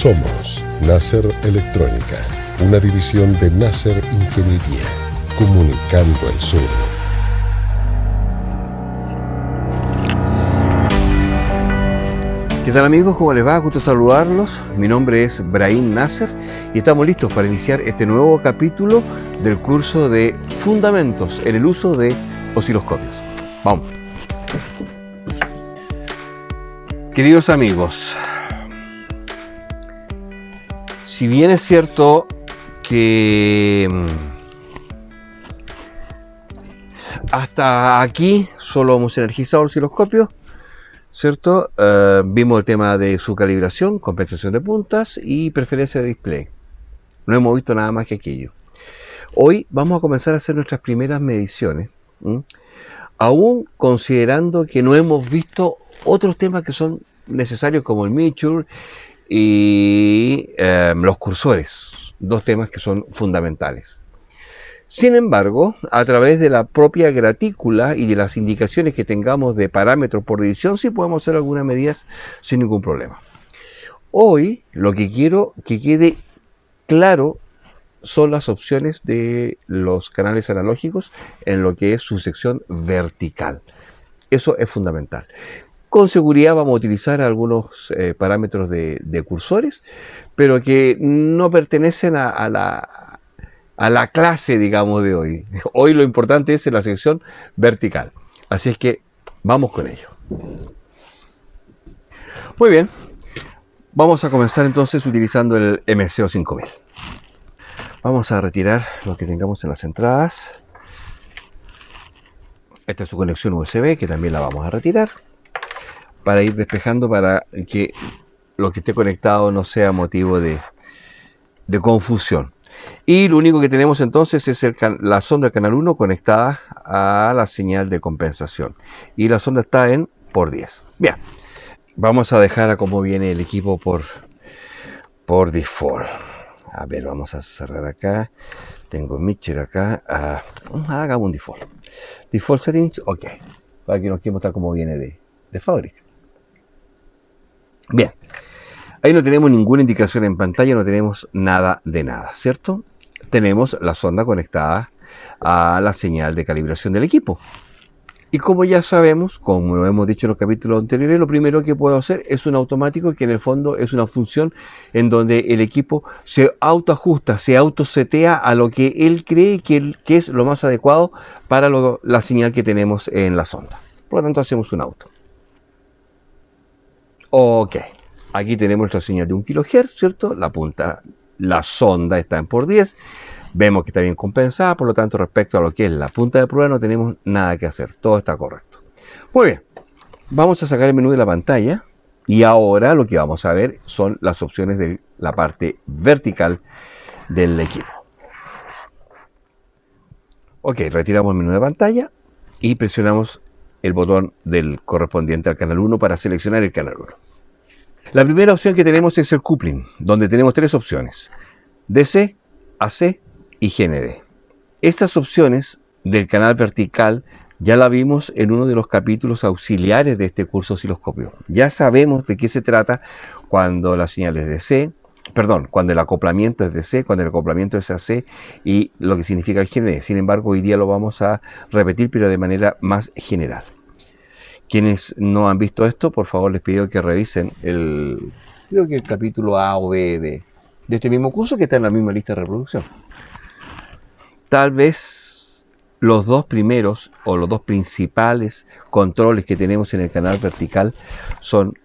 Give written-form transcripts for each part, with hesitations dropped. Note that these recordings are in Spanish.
Somos Nasser Electrónica, una división de Nasser Ingeniería, comunicando el sur. ¿Qué tal amigos? ¿Cómo les va? Gusto saludarlos. Mi nombre es Brahim Nasser y estamos listos para iniciar este nuevo capítulo del curso de Fundamentos en el uso de osciloscopios. Vamos. Queridos amigos, si bien es cierto que hasta aquí solo hemos energizado el osciloscopio, ¿cierto? Vimos el tema de su calibración, compensación de puntas y preferencia de display. No hemos visto nada más que aquello. Hoy vamos a comenzar a hacer nuestras primeras mediciones, aún considerando que no hemos visto otros temas que son necesarios como el Measure y los cursores, dos temas que son fundamentales. Sin embargo, a través de la propia gratícula y de las indicaciones que tengamos de parámetros por división, sí podemos hacer algunas medidas sin ningún problema. Hoy lo que quiero que quede claro son las opciones de los canales analógicos en lo que es su sección vertical. Eso es fundamental. Con seguridad vamos a utilizar algunos parámetros de cursores, pero que no pertenecen a la clase, digamos, de hoy. Hoy lo importante es en la sección vertical. Así es que vamos con ello. Muy bien. Vamos a comenzar entonces utilizando el MCO 5000. Vamos a retirar lo que tengamos en las entradas. Esta es su conexión USB, que también la vamos a retirar, para ir despejando, para que lo que esté conectado no sea motivo de confusión. Y lo único que tenemos entonces es la sonda del canal 1 conectada a la señal de compensación. Y la sonda está en por 10. Bien, vamos a dejar a cómo viene el equipo por default. A ver, vamos a cerrar acá. Tengo Mixer acá. Hagamos un default. Default settings, ok. Para que nos quede mostrar cómo viene de fábrica. Bien. Ahí no tenemos ninguna indicación en pantalla, no tenemos nada de nada, ¿cierto? Tenemos la sonda conectada a la señal de calibración del equipo. Y como ya sabemos, como lo hemos dicho en los capítulos anteriores, lo primero que puedo hacer es un automático, que en el fondo es una función en donde el equipo se autoajusta, se autosetea a lo que él cree que es lo más adecuado para la señal que tenemos en la sonda. Por lo tanto, hacemos un auto. Ok. Aquí tenemos nuestra señal de 1 kHz, ¿cierto? La sonda está en por 10. Vemos que está bien compensada, por lo tanto, respecto a lo que es la punta de prueba, no tenemos nada que hacer. Todo está correcto. Muy bien. Vamos a sacar el menú de la pantalla. Y ahora lo que vamos a ver son las opciones de la parte vertical del equipo. Ok, retiramos el menú de pantalla y presionamos el botón del correspondiente al canal 1 para seleccionar el canal 1. La primera opción que tenemos es el coupling, donde tenemos tres opciones: DC, AC y GND. Estas opciones del canal vertical ya la vimos en uno de los capítulos auxiliares de este curso osciloscopio. Ya sabemos de qué se trata cuando la señal es DC, cuando el acoplamiento es DC, cuando el acoplamiento es AC y lo que significa el GND. Sin embargo, hoy día lo vamos a repetir, pero de manera más general. Quienes no han visto esto, por favor les pido que revisen el capítulo A o B de este mismo curso, que está en la misma lista de reproducción. Tal vez los dos primeros o los dos principales controles que tenemos en el canal vertical son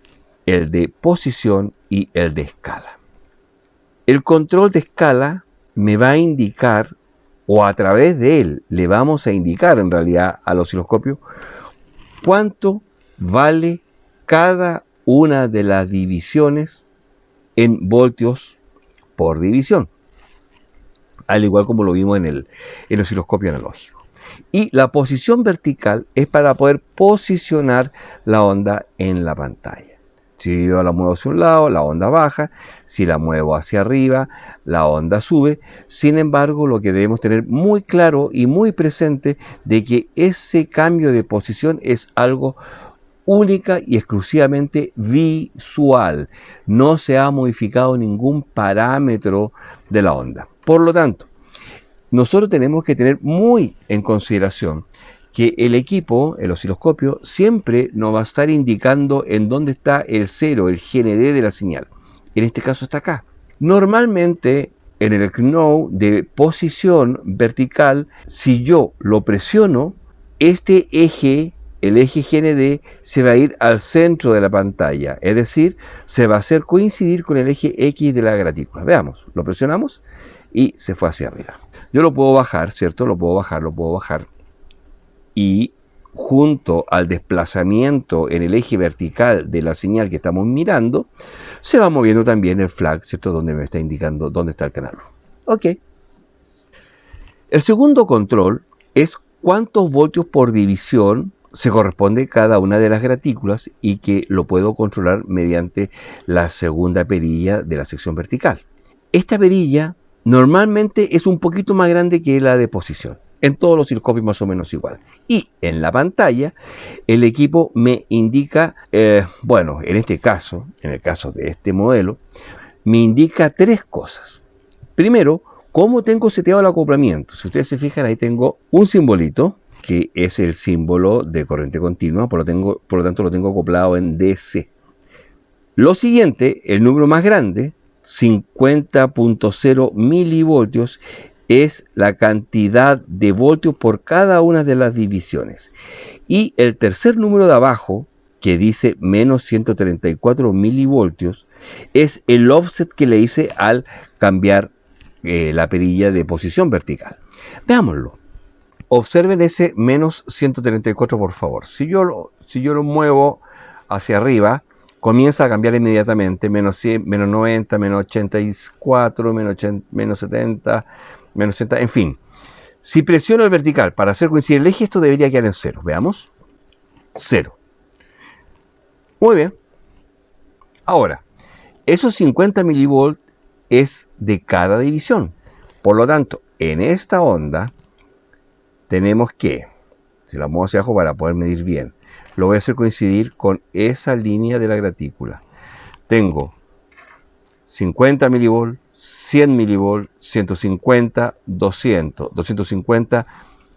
el de posición y el de escala. El control de escala me va a indicar, o a través de él le vamos a indicar en realidad al osciloscopio, cuánto vale cada una de las divisiones en voltios por división, al igual como lo vimos en el osciloscopio analógico. Y la posición vertical es para poder posicionar la onda en la pantalla. Si yo la muevo hacia un lado, la onda baja. Si la muevo hacia arriba, la onda sube. Sin embargo, lo que debemos tener muy claro y muy presente de que ese cambio de posición es algo única y exclusivamente visual. No se ha modificado ningún parámetro de la onda. Por lo tanto, nosotros tenemos que tener muy en consideración que el equipo, el osciloscopio, siempre nos va a estar indicando en dónde está el cero, el GND de la señal. En este caso está acá. Normalmente, en el knob de posición vertical, si yo lo presiono, este eje, el eje GND, se va a ir al centro de la pantalla. Es decir, se va a hacer coincidir con el eje X de la gratícula. Veamos, lo presionamos y se fue hacia arriba. Yo lo puedo bajar, ¿cierto? Lo puedo bajar. Y junto al desplazamiento en el eje vertical de la señal que estamos mirando, se va moviendo también el flag, ¿cierto? Donde me está indicando dónde está el canal. Ok. El segundo control es cuántos voltios por división se corresponde cada una de las gratículas y que lo puedo controlar mediante la segunda perilla de la sección vertical. Esta perilla normalmente es un poquito más grande que la de posición. En todos los osciloscopios más o menos igual. Y en la pantalla el equipo me indica, bueno, en este caso, en el caso de este modelo, me indica tres cosas. Primero, cómo tengo seteado el acoplamiento. Si ustedes se fijan, ahí tengo un simbolito, que es el símbolo de corriente continua, por lo tanto lo tengo acoplado en DC. Lo siguiente, el número más grande, 50.0 milivoltios, es la cantidad de voltios por cada una de las divisiones. Y el tercer número de abajo, que dice menos 134 milivoltios, es el offset que le hice al cambiar la perilla de posición vertical. Veámoslo. Observen ese menos 134, por favor. Si yo lo muevo hacia arriba, comienza a cambiar inmediatamente. Menos 100, menos 90, menos 84, menos 70... menos 60, en fin. Si presiono el vertical para hacer coincidir el eje, esto debería quedar en 0. Veamos. 0. Muy bien. Ahora, esos 50 milivolts es de cada división. Por lo tanto, en esta onda tenemos que, si la muevo hacia abajo para poder medir bien, lo voy a hacer coincidir con esa línea de la gratícula. Tengo 50 milivolts, 100 milivolts, 150, 200, 250,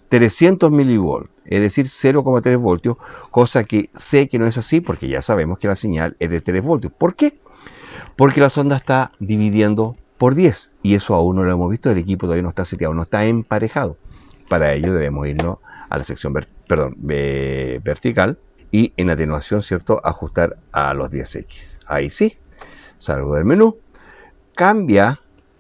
300 milivolts, es decir, 0,3 voltios, cosa que sé que no es así porque ya sabemos que la señal es de 3 voltios. ¿Por qué? Porque la sonda está dividiendo por 10 y eso aún no lo hemos visto, el equipo todavía no está seteado, no está emparejado. Para ello debemos irnos a la sección vertical y en atenuación, ¿cierto?, ajustar a los 10X. Ahí sí, salgo del menú, cambia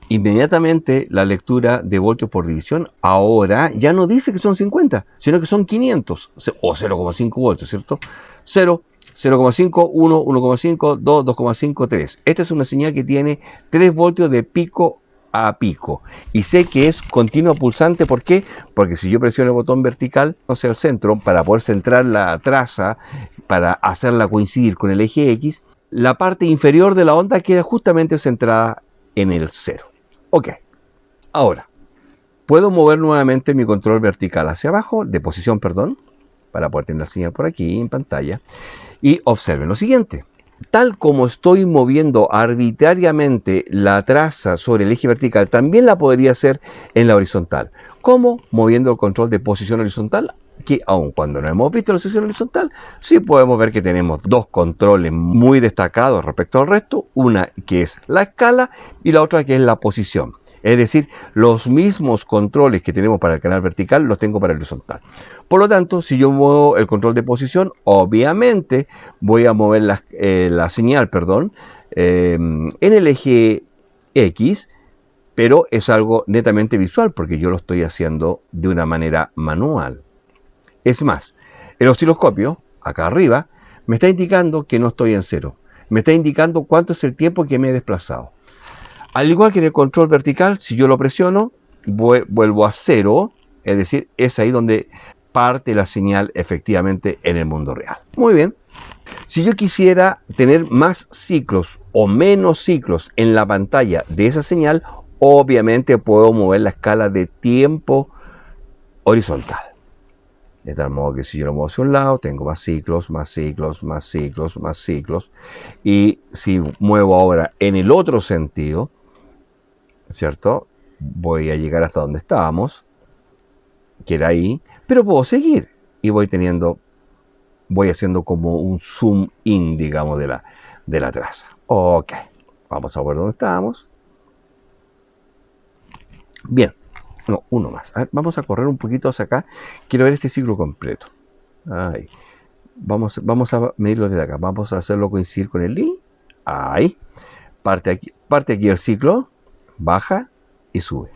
inmediatamente la lectura de voltios por división. Ahora ya no dice que son 50, sino que son 500 o 0,5 voltios, ¿cierto? 0, 0,5, 1, 1,5, 2, 2,5, 3. Esta es una señal que tiene 3 voltios de pico a pico. Y sé que es continua pulsante. ¿Por qué? Porque si yo presiono el botón vertical, o sea, el centro, para poder centrar la traza, para hacerla coincidir con el eje X, la parte inferior de la onda queda justamente centrada en el 0. Ok. Ahora, puedo mover nuevamente mi control vertical hacia abajo, de posición, perdón, para poder tener la señal por aquí en pantalla. Y observen lo siguiente. Tal como estoy moviendo arbitrariamente la traza sobre el eje vertical, también la podría hacer en la horizontal. ¿Cómo? Moviendo el control de posición horizontal, que aun cuando no hemos visto la sección horizontal, sí podemos ver que tenemos dos controles muy destacados respecto al resto. Una que es la escala y la otra que es la posición. Es decir, los mismos controles que tenemos para el canal vertical los tengo para el horizontal. Por lo tanto, si yo muevo el control de posición, obviamente voy a mover la señal, en el eje X, pero es algo netamente visual porque yo lo estoy haciendo de una manera manual. Es más, el osciloscopio, acá arriba, me está indicando que no estoy en 0. Me está indicando cuánto es el tiempo que me he desplazado. Al igual que en el control vertical, si yo lo presiono, vuelvo a 0, es decir, es ahí donde parte la señal efectivamente en el mundo real. Muy bien. Si yo quisiera tener más ciclos o menos ciclos en la pantalla de esa señal, obviamente puedo mover la escala de tiempo horizontal. De tal modo que si yo lo muevo hacia un lado, tengo más ciclos, más ciclos, más ciclos, más ciclos. Y si muevo ahora en el otro sentido, ¿cierto? Voy a llegar hasta donde estábamos, que era ahí, pero puedo seguir. Y voy haciendo como un zoom in, digamos, de la traza. Ok, vamos a ver dónde estábamos. Bien, no, uno más. A ver, vamos a correr un poquito hacia acá. Quiero ver este ciclo completo. Ahí. Vamos a medirlo desde acá. Vamos a hacerlo coincidir con el link. Ahí. Parte aquí el ciclo. Baja y sube.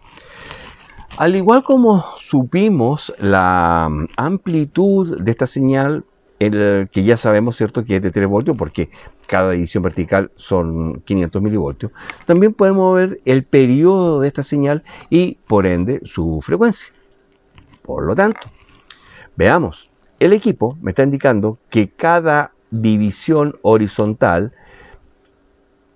Al igual como supimos la amplitud de esta señal, que ya sabemos, ¿cierto?, que es de 3 voltios, porque cada división vertical son 500 milivoltios, también podemos ver el periodo de esta señal y, por ende, su frecuencia. Por lo tanto, veamos, el equipo me está indicando que cada división horizontal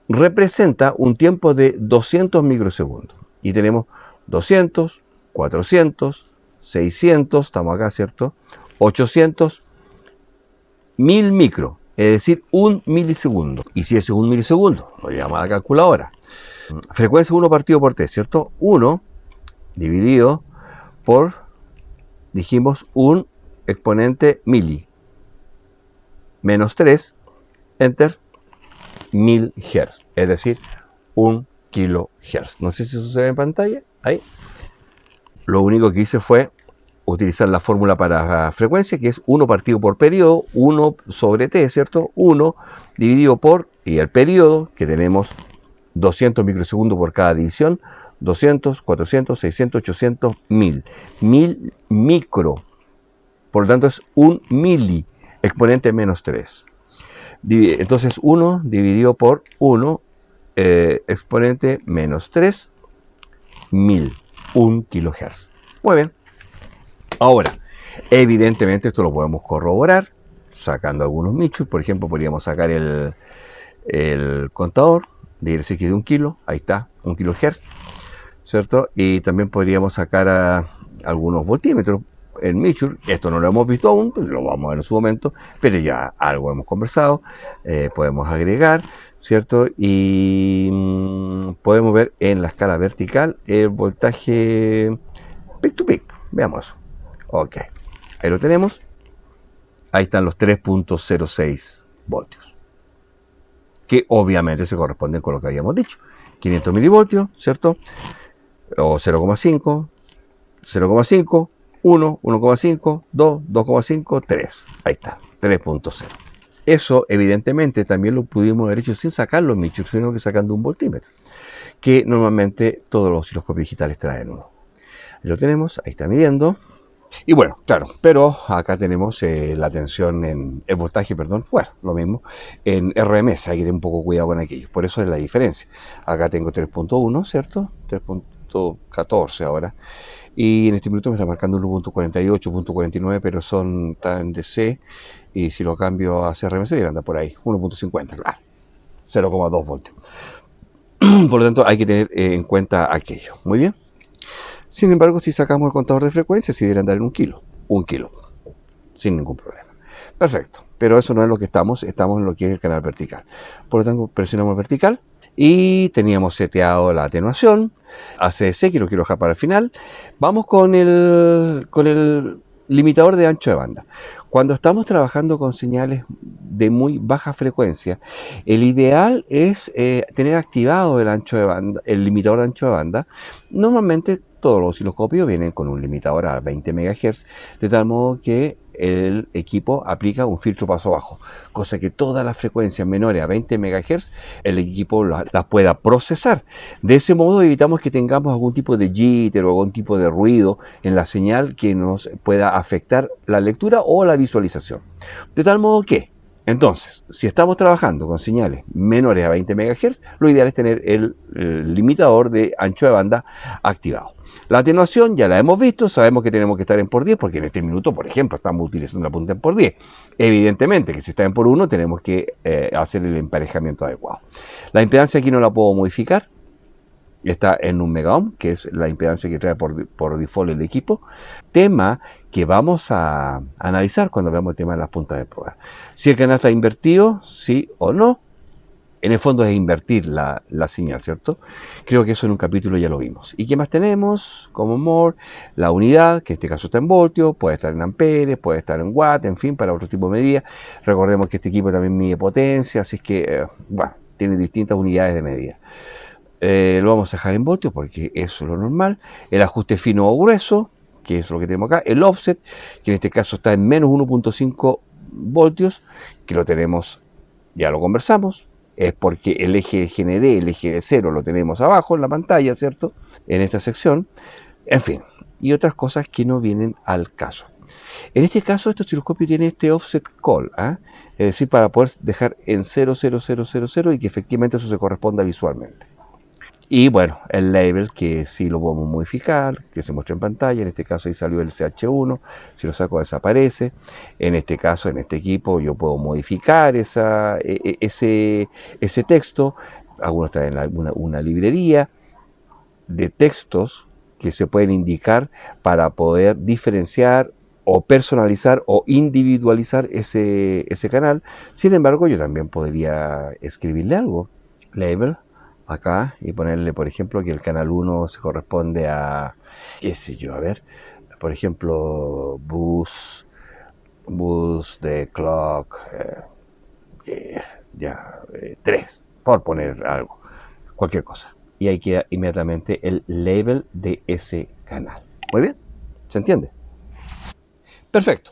representa un tiempo de 200 microsegundos. Y tenemos 200, 400, 600, estamos acá, ¿cierto? 800, 1000 micro, es decir, 1 milisegundo. Y si ese es 1 milisegundo, lo llevamos a la calculadora. Frecuencia 1 partido por t, ¿cierto? 1 dividido por, dijimos, un exponente mili. Menos 3, enter, 1000 Hz, es decir, 1 kilohertz. No sé si eso se ve en pantalla. Ahí. Lo único que hice fue utilizar la fórmula para frecuencia, que es 1 partido por periodo, 1 sobre t, ¿cierto? 1 dividido por, y el periodo, que tenemos 200 microsegundos por cada división, 200, 400, 600, 800, 1000. 1000 micro. Por lo tanto es 1 mili, exponente menos 3. Entonces 1 dividido por 1, exponente menos 3, 1000. 1 kilohertz. Muy bien. Ahora, evidentemente esto lo podemos corroborar sacando algunos michos. Por ejemplo, podríamos sacar el contador de RSX de 1 kilo. Ahí está, 1 kilohertz, ¿cierto? Y también podríamos sacar algunos voltímetros. El Michur, esto no lo hemos visto aún, pues lo vamos a ver en su momento, pero ya algo hemos conversado. Podemos agregar, ¿cierto? Y podemos ver en la escala vertical el voltaje peak to peak. Veamos eso. Ok, ahí lo tenemos. Ahí están los 3.06 voltios, que obviamente se corresponden con lo que habíamos dicho. 500 milivoltios, ¿cierto? O 0,5, 0,5, 1, 1,5, 2, 2,5, 3. Ahí está, 3.0. Eso evidentemente también lo pudimos haber hecho sin sacar los michos, sino que sacando un voltímetro, que normalmente todos los osciloscopios digitales traen uno. Ahí lo tenemos, ahí está midiendo. Y bueno, claro, pero acá tenemos la tensión en el voltaje, perdón, bueno, lo mismo, en RMS, hay que tener un poco cuidado con aquello, por eso es la diferencia. Acá tengo 3.1, ¿cierto? 3.14 ahora. Y en este minuto me está marcando 1.48, 1.49, pero está en DC. Y si lo cambio a CRMC, anda por ahí, 1.50, claro, 0,2 voltios. Por lo tanto, hay que tener en cuenta aquello. Muy bien. Sin embargo, si sacamos el contador de frecuencia, si debería andar en 1 kilo, sin ningún problema. Perfecto, pero eso no es lo que estamos en lo que es el canal vertical. Por lo tanto, presionamos vertical y teníamos seteado la atenuación, ACDC, que lo quiero dejar para el final. Vamos con el limitador de ancho de banda. Cuando estamos trabajando con señales de muy baja frecuencia, el ideal es tener activado el limitador de ancho de banda. Normalmente todos los osciloscopios vienen con un limitador a 20 MHz, de tal modo que el equipo aplica un filtro paso bajo, cosa que todas las frecuencias menores a 20 MHz el equipo las pueda procesar. De ese modo evitamos que tengamos algún tipo de jitter o algún tipo de ruido en la señal que nos pueda afectar la lectura o la visualización. De tal modo que, entonces, si estamos trabajando con señales menores a 20 MHz, lo ideal es tener el limitador de ancho de banda activado. La atenuación ya la hemos visto, sabemos que tenemos que estar en por 10, porque en este minuto, por ejemplo, estamos utilizando la punta en por 10. Evidentemente que si está en por 1, tenemos que hacer el emparejamiento adecuado. La impedancia aquí no la puedo modificar, está en 1 megaohm, que es la impedancia que trae por default el equipo. Tema que vamos a analizar cuando veamos el tema de las puntas de prueba. Si el canal está invertido, sí o no. En el fondo es invertir la señal, ¿cierto? Creo que eso en un capítulo ya lo vimos. ¿Y qué más tenemos? Como more, la unidad, que en este caso está en voltios, puede estar en amperes, puede estar en watts, en fin, para otro tipo de medida. Recordemos que este equipo también mide potencia, así es que, bueno, tiene distintas unidades de medida. Lo vamos a dejar en voltios porque eso es lo normal. El ajuste fino o grueso, que es lo que tenemos acá. El offset, que en este caso está en menos 1.5 voltios, que lo tenemos, ya lo conversamos. Es porque el eje de GND, el eje de 0, lo tenemos abajo en la pantalla, ¿cierto? En esta sección. En fin, y otras cosas que no vienen al caso. En este caso, este osciloscopio tiene este offset call, ¿eh? Es decir, para poder dejar en 0,0000 y que efectivamente eso se corresponda visualmente. Y bueno, el label que sí lo podemos modificar, que se muestra en pantalla. En este caso ahí salió el CH1, si lo saco desaparece. En este caso, en este equipo, yo puedo modificar ese texto. Algunos traen una librería de textos que se pueden indicar para poder diferenciar o personalizar o individualizar ese canal. Sin embargo, yo también podría escribirle algo, label, acá, y ponerle, por ejemplo, que el canal 1 se corresponde a, qué sé yo, a ver, por ejemplo, bus de clock, 3, por poner algo, cualquier cosa. Y ahí queda inmediatamente el label de ese canal. Muy bien, ¿se entiende? Perfecto.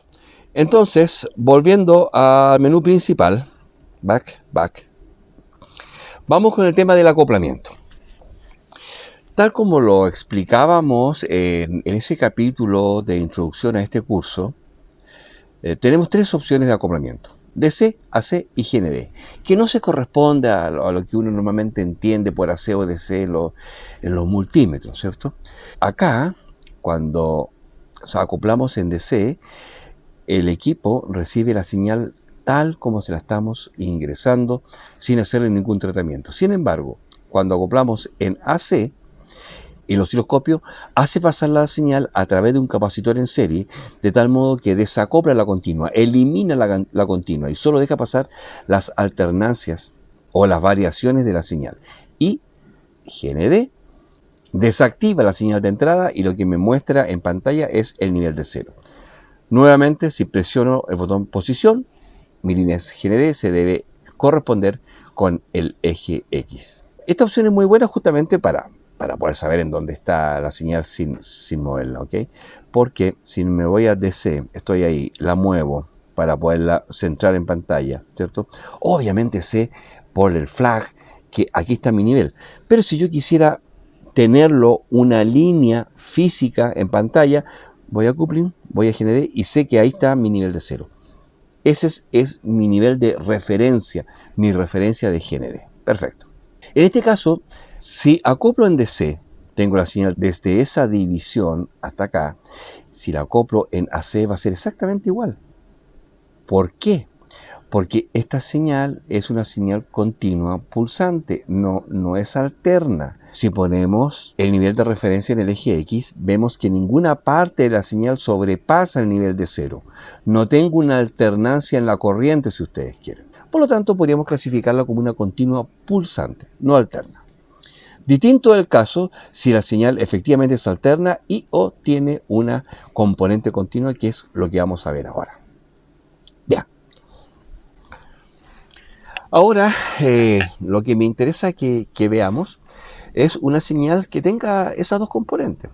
Entonces, volviendo al menú principal, back. Vamos con el tema del acoplamiento. Tal como lo explicábamos en ese capítulo de introducción a este curso, tenemos 3 opciones de acoplamiento: DC, AC y GND, que no se corresponde a lo que uno normalmente entiende por AC o DC en los multímetros, ¿cierto? Acá, cuando acoplamos en DC, el equipo recibe la señal tal como se la estamos ingresando sin hacerle ningún tratamiento. Sin embargo, cuando acoplamos en AC, el osciloscopio hace pasar la señal a través de un capacitor en serie, de tal modo que desacopla la continua, elimina la continua y solo deja pasar las alternancias o las variaciones de la señal. Y GND desactiva la señal de entrada y lo que me muestra en pantalla es el nivel de 0. Nuevamente, si presiono el botón posición, mi línea GND se debe corresponder con el eje X. Esta opción es muy buena justamente para poder saber en dónde está la señal sin moverla, ¿ok? Porque si me voy a DC, estoy ahí, la muevo para poderla centrar en pantalla, ¿cierto? Obviamente sé por el flag que aquí está mi nivel, pero si yo quisiera tenerlo una línea física en pantalla, voy a coupling, voy a GND y sé que ahí está mi nivel de 0. Ese es mi nivel de referencia, mi referencia de GND. Perfecto. En este caso, si acoplo en DC, tengo la señal desde esa división hasta acá. Si la acoplo en AC va a ser exactamente igual. ¿Por qué? Porque esta señal es una señal continua pulsante, no es alterna. Si ponemos el nivel de referencia en el eje X, vemos que ninguna parte de la señal sobrepasa el nivel de 0. No tengo una alternancia en la corriente, si ustedes quieren. Por lo tanto, podríamos clasificarla como una continua pulsante, no alterna. Distinto es el caso si la señal efectivamente es alterna y o tiene una componente continua, que es lo que vamos a ver ahora. Ya. Ahora, lo que me interesa que veamos es una señal que tenga esas dos componentes,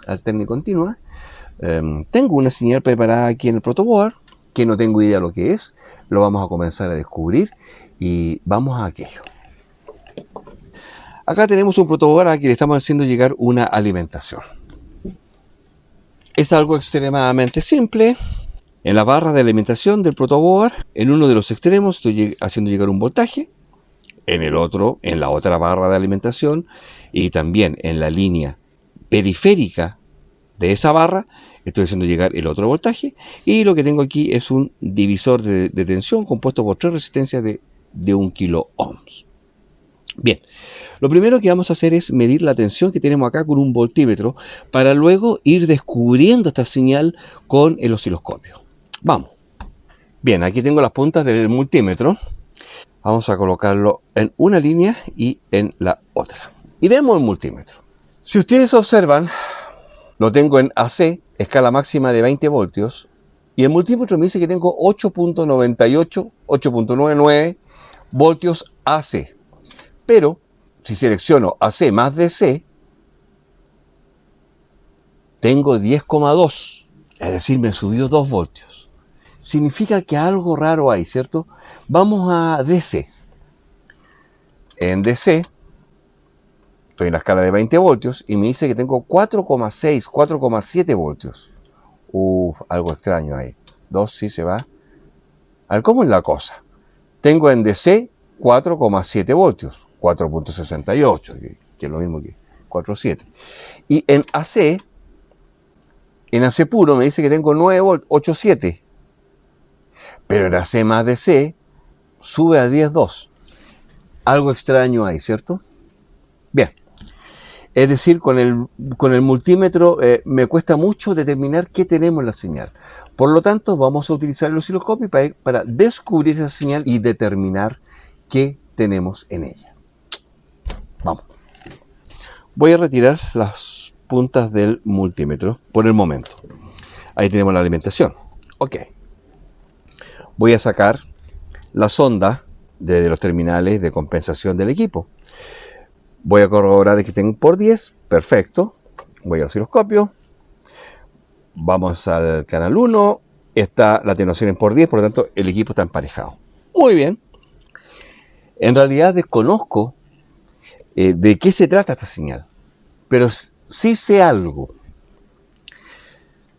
alterna y continua. Tengo una señal preparada aquí en el protoboard, que no tengo idea de lo que es. Lo vamos a comenzar a descubrir y vamos a aquello. Acá tenemos un protoboard a que le estamos haciendo llegar una alimentación. Es algo extremadamente simple. En la barra de alimentación del protoboard, en uno de los extremos estoy haciendo llegar un voltaje, en el otro, en la otra barra de alimentación y también en la línea periférica de esa barra, estoy haciendo llegar el otro voltaje, y lo que tengo aquí es un divisor de tensión compuesto por 3 resistencias de 1 kilo ohms. Bien, lo primero que vamos a hacer es medir la tensión que tenemos acá con un voltímetro para luego ir descubriendo esta señal con el osciloscopio. Vamos. Bien, aquí tengo las puntas del multímetro. Vamos a colocarlo en una línea y en la otra. Y vemos el multímetro. Si ustedes observan, lo tengo en AC, escala máxima de 20 voltios, y el multímetro me dice que tengo 8.98, 8.99 voltios AC. Pero, si selecciono AC más DC, tengo 10,2, es decir, me subió 2 voltios. Significa que algo raro hay, ¿cierto? Vamos a DC. En DC, estoy en la escala de 20 voltios y me dice que tengo 4,6, 4,7 voltios. Algo extraño ahí. 2 sí se va. A ver, ¿cómo es la cosa? Tengo en DC 4,7 voltios, 4.68, que es lo mismo que 4,7. Y en AC puro me dice que tengo 9 voltios, 8,7. Pero en AC más DC sube a 10,2. Algo extraño ahí, ¿cierto? Bien. Es decir, con el multímetro me cuesta mucho determinar qué tenemos en la señal. Por lo tanto, vamos a utilizar el osciloscopio para descubrir esa señal y determinar qué tenemos en ella. Vamos. Voy a retirar las puntas del multímetro por el momento. Ahí tenemos la alimentación. Ok. Voy a sacar la sonda de los terminales de compensación del equipo. Voy a corroborar que tengo por 10. Perfecto. Voy al osciloscopio. Vamos al canal 1. Está la atenuación en por 10, por lo tanto el equipo está emparejado. Muy bien. En realidad desconozco de qué se trata esta señal, pero sí sé algo.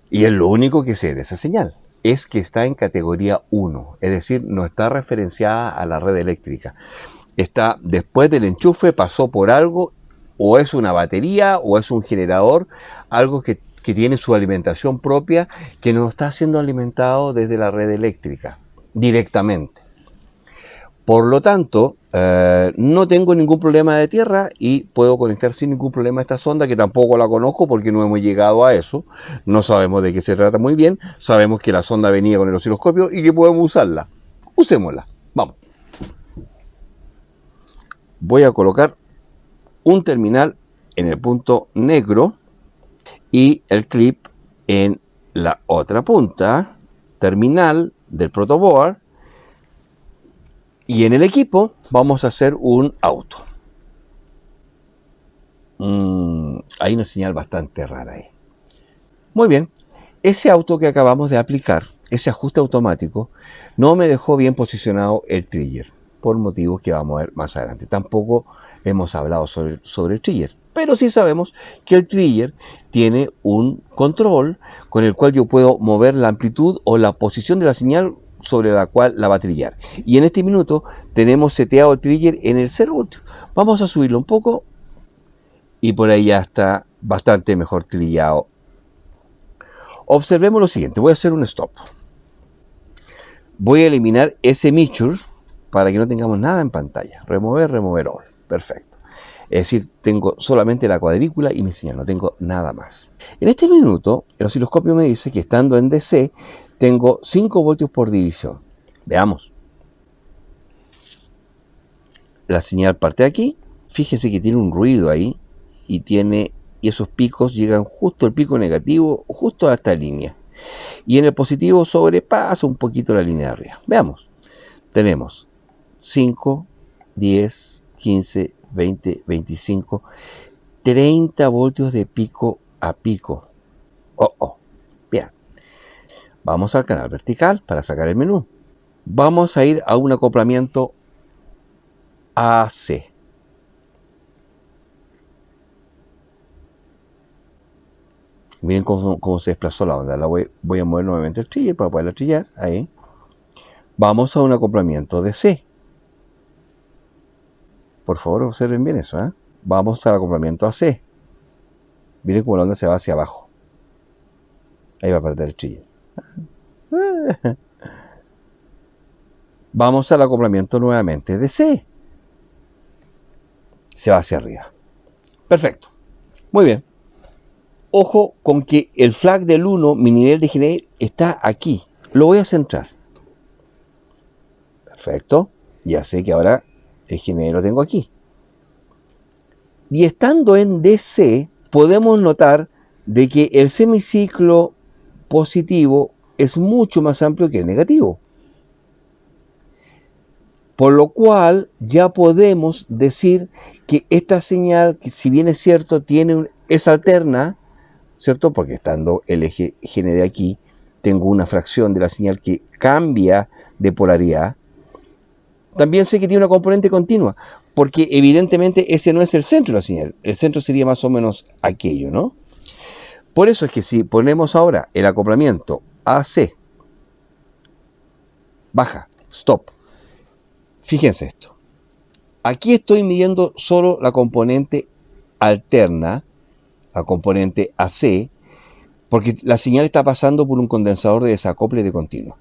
Y es lo único que sé de esa señal. Es que está en categoría 1, es decir, no está referenciada a la red eléctrica. Está después del enchufe, pasó por algo, o es una batería, o es un generador, algo que tiene su alimentación propia, que no está siendo alimentado desde la red eléctrica, directamente. Por lo tanto, no tengo ningún problema de tierra y puedo conectar sin ningún problema esta sonda, que tampoco la conozco porque no hemos llegado a eso. No sabemos de qué se trata muy bien. Sabemos que la sonda venía con el osciloscopio y que podemos usarla. Usémosla. Vamos. Voy a colocar un terminal en el punto negro y el clip en la otra punta, terminal del protoboard. Y en el equipo vamos a hacer un auto. Hay una señal bastante rara ahí. Muy bien. Ese auto que acabamos de aplicar, ese ajuste automático, no me dejó bien posicionado el trigger, por motivos que vamos a ver más adelante. Tampoco hemos hablado sobre el trigger, pero sí sabemos que el trigger tiene un control con el cual yo puedo mover la amplitud o la posición de la señal sobre la cual la va a trillar. Y en este minuto tenemos seteado el trigger en el 0 voltios. Vamos a subirlo un poco y por ahí ya está bastante mejor trillado. Observemos lo siguiente, voy a hacer un stop. Voy a eliminar ese measure para que no tengamos nada en pantalla. Remover all. Perfecto. Es decir, tengo solamente la cuadrícula y mi señal, no tengo nada más. En este minuto, el osciloscopio me dice que estando en DC, tengo 5 voltios por división. Veamos. La señal parte de aquí. Fíjense que tiene un ruido ahí y esos picos llegan justo al pico negativo, justo a esta línea. Y en el positivo sobrepasa un poquito la línea de arriba. Veamos. Tenemos 5, 10, 15, 20, 25, 30 voltios de pico a pico. Bien. Vamos al canal vertical para sacar el menú. Vamos a ir a un acoplamiento AC. Miren cómo se desplazó la onda. Voy a mover nuevamente el trigger para poderla trillar. Ahí. Vamos a un acoplamiento DC. Por favor, observen bien eso. Vamos al acoplamiento AC. Miren cómo la onda se va hacia abajo. Ahí va a perder el trigger. Vamos al acoplamiento nuevamente DC. se va hacia arriba. Perfecto. Muy bien. Ojo con que el flag del 1, mi nivel de generic, está aquí. Lo voy a centrar. Perfecto. Ya sé que ahora el generic lo tengo aquí. Y estando en DC, podemos notar de que el semiciclo positivo es mucho más amplio que el negativo. Por lo cual ya podemos decir que esta señal, que si bien es cierto, es alterna, ¿cierto? Porque estando el eje GND aquí, tengo una fracción de la señal que cambia de polaridad. También sé que tiene una componente continua, porque evidentemente ese no es el centro de la señal. El centro sería más o menos aquello, ¿no? Por eso es que si ponemos ahora el acoplamiento AC, baja, stop. Fíjense esto. Aquí estoy midiendo solo la componente alterna, la componente AC, porque la señal está pasando por un condensador de desacople de continuo.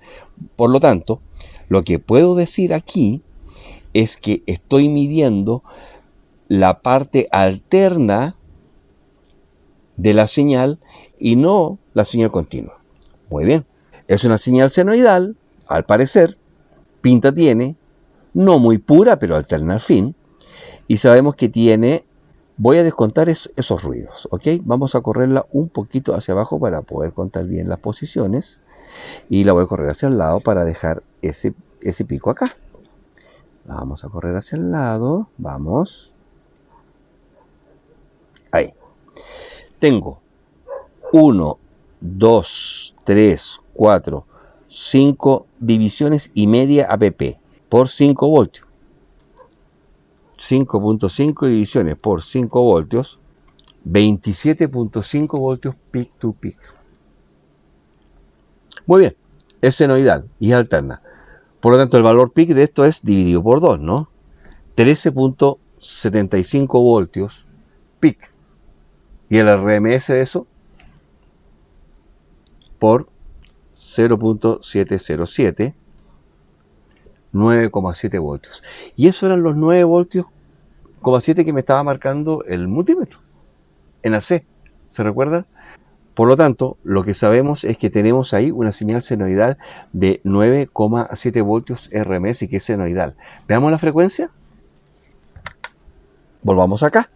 Por lo tanto, lo que puedo decir aquí es que estoy midiendo la parte alterna de la señal y no la señal continua. Muy bien. Es una señal senoidal, al parecer, pinta tiene, no muy pura, pero alterna al fin. Y sabemos que tiene, voy a descontar esos ruidos, ¿ok? Vamos a correrla un poquito hacia abajo para poder contar bien las posiciones. Y la voy a correr hacia el lado para dejar ese pico acá. La vamos a correr hacia el lado, vamos. Ahí. Tengo 1, 2, 3, 4, 5 divisiones y media APP por 5 voltios. 5.5 divisiones por 5 voltios, 27.5 voltios peak to peak. Muy bien, es senoidal y es alterna. Por lo tanto, el valor peak de esto es dividido por 2, ¿no? 13.75 voltios peak. Y el RMS de eso por 0.707, 9,7 voltios. Y esos eran los 9 voltios, 7 que me estaba marcando el multímetro en AC. ¿Se recuerdan? Por lo tanto, lo que sabemos es que tenemos ahí una señal senoidal de 9,7 voltios RMS y que es senoidal. Veamos la frecuencia. Volvamos acá.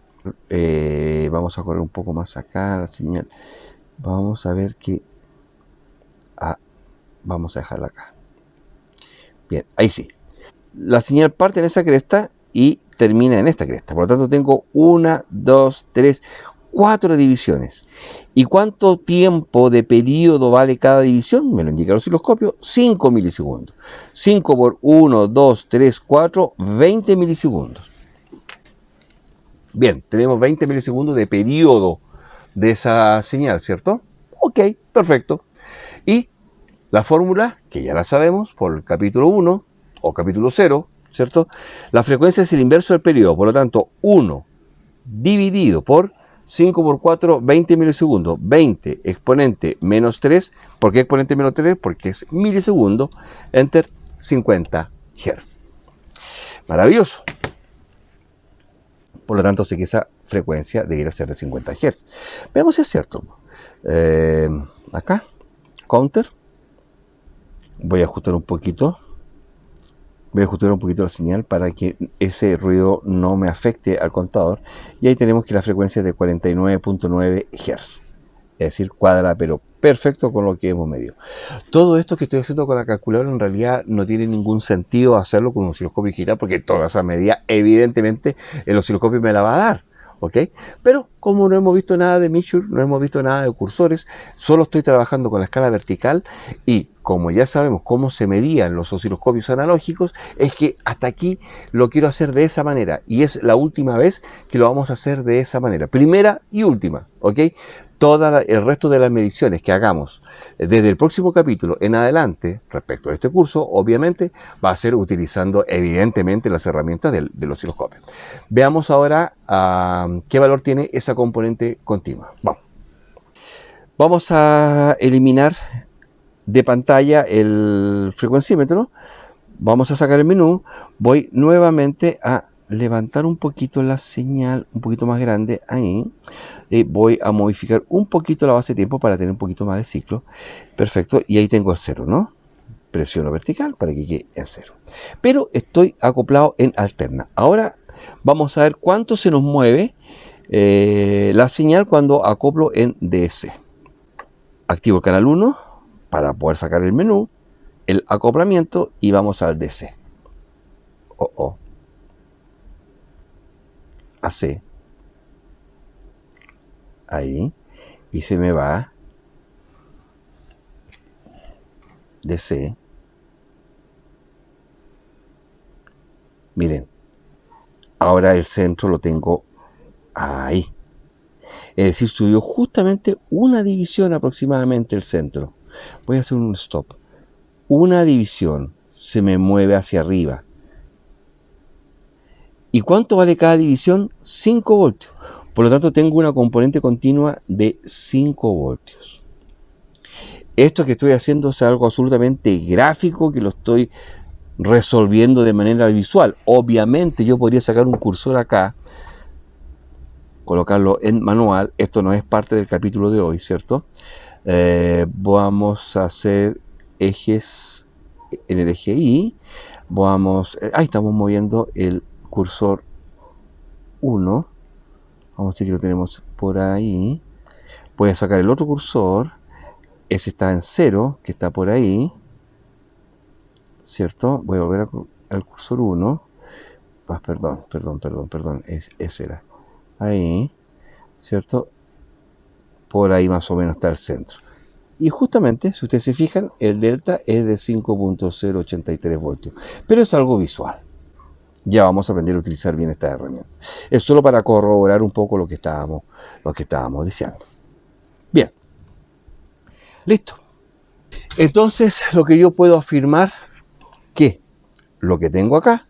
Vamos a correr un poco más acá la señal. Vamos a ver que... vamos a dejarla acá. Bien, ahí sí. La señal parte en esa cresta y termina en esta cresta. Por lo tanto, tengo 1, 2, 3, 4 divisiones. ¿Y cuánto tiempo de periodo vale cada división? Me lo indica el osciloscopio, 5 milisegundos. 5 por 1, 2, 3, 4, 20 milisegundos. Bien, tenemos 20 milisegundos de periodo de esa señal, ¿cierto? Ok, perfecto. Y la fórmula, que ya la sabemos por el capítulo 1 o capítulo 0, ¿cierto? La frecuencia es el inverso del periodo, por lo tanto, 1 dividido por 5 por 4, 20 milisegundos. 20 exponente menos 3. ¿Por qué exponente menos 3? Porque es milisegundo, enter 50 Hz. Maravilloso. Por lo tanto, sé que esa frecuencia debería ser de 50 Hz. Veamos si es cierto. Acá, counter. Voy a ajustar un poquito. Voy a ajustar un poquito la señal para que ese ruido no me afecte al contador. Y ahí tenemos que la frecuencia es de 49.9 Hz. Es decir, cuadra, pero perfecto con lo que hemos medido. Todo esto que estoy haciendo con la calculadora en realidad no tiene ningún sentido hacerlo con un osciloscopio digital, porque toda esa medida evidentemente el osciloscopio me la va a dar. ¿Ok? Pero como no hemos visto nada de Measure, no hemos visto nada de cursores, solo estoy trabajando con la escala vertical y como ya sabemos cómo se medían los osciloscopios analógicos, es que hasta aquí lo quiero hacer de esa manera y es la última vez que lo vamos a hacer de esa manera. Primera y última, ¿ok? Todo el resto de las mediciones que hagamos desde el próximo capítulo en adelante, respecto a este curso, obviamente, va a ser utilizando evidentemente las herramientas del osciloscopio. Veamos ahora qué valor tiene esa componente continua. Vamos a eliminar de pantalla el frecuencímetro. Vamos a sacar el menú. Voy nuevamente a levantar un poquito la señal, un poquito más grande ahí. Voy a modificar un poquito la base de tiempo para tener un poquito más de ciclo. Perfecto, y ahí tengo el 0, ¿no? Presiono vertical para que quede en 0. Pero estoy acoplado en alterna. Ahora vamos a ver cuánto se nos mueve la señal cuando acoplo en DC. Activo el canal 1 para poder sacar el menú, el acoplamiento, y vamos al DC. AC. Ahí. Y se me va DC. Miren. Ahora el centro lo tengo ahí. Es decir, subió justamente una división aproximadamente el centro. Voy a hacer un stop. Una división se me mueve hacia arriba. ¿Y cuánto vale cada división? 5 voltios. Por lo tanto, tengo una componente continua de 5 voltios. Esto que estoy haciendo es algo absolutamente gráfico, que lo estoy resolviendo de manera visual. Obviamente yo podría sacar un cursor acá, colocarlo en manual. Esto no es parte del capítulo de hoy, ¿cierto? Vamos a hacer ejes en el eje Y. Ahí estamos moviendo el cursor 1. Vamos a decir que lo tenemos por ahí. Voy a sacar el otro cursor. Ese está en 0, que está por ahí, ¿cierto? Voy a volver al cursor 1. Perdón. Ese era. Ahí, ¿cierto? Por ahí más o menos está el centro. Y justamente, si ustedes se fijan, el delta es de 5.083 voltios. Pero es algo visual. Ya vamos a aprender a utilizar bien esta herramienta. Es solo para corroborar un poco lo que estábamos diciendo. Bien. Listo. Entonces, lo que yo puedo afirmar que lo que tengo acá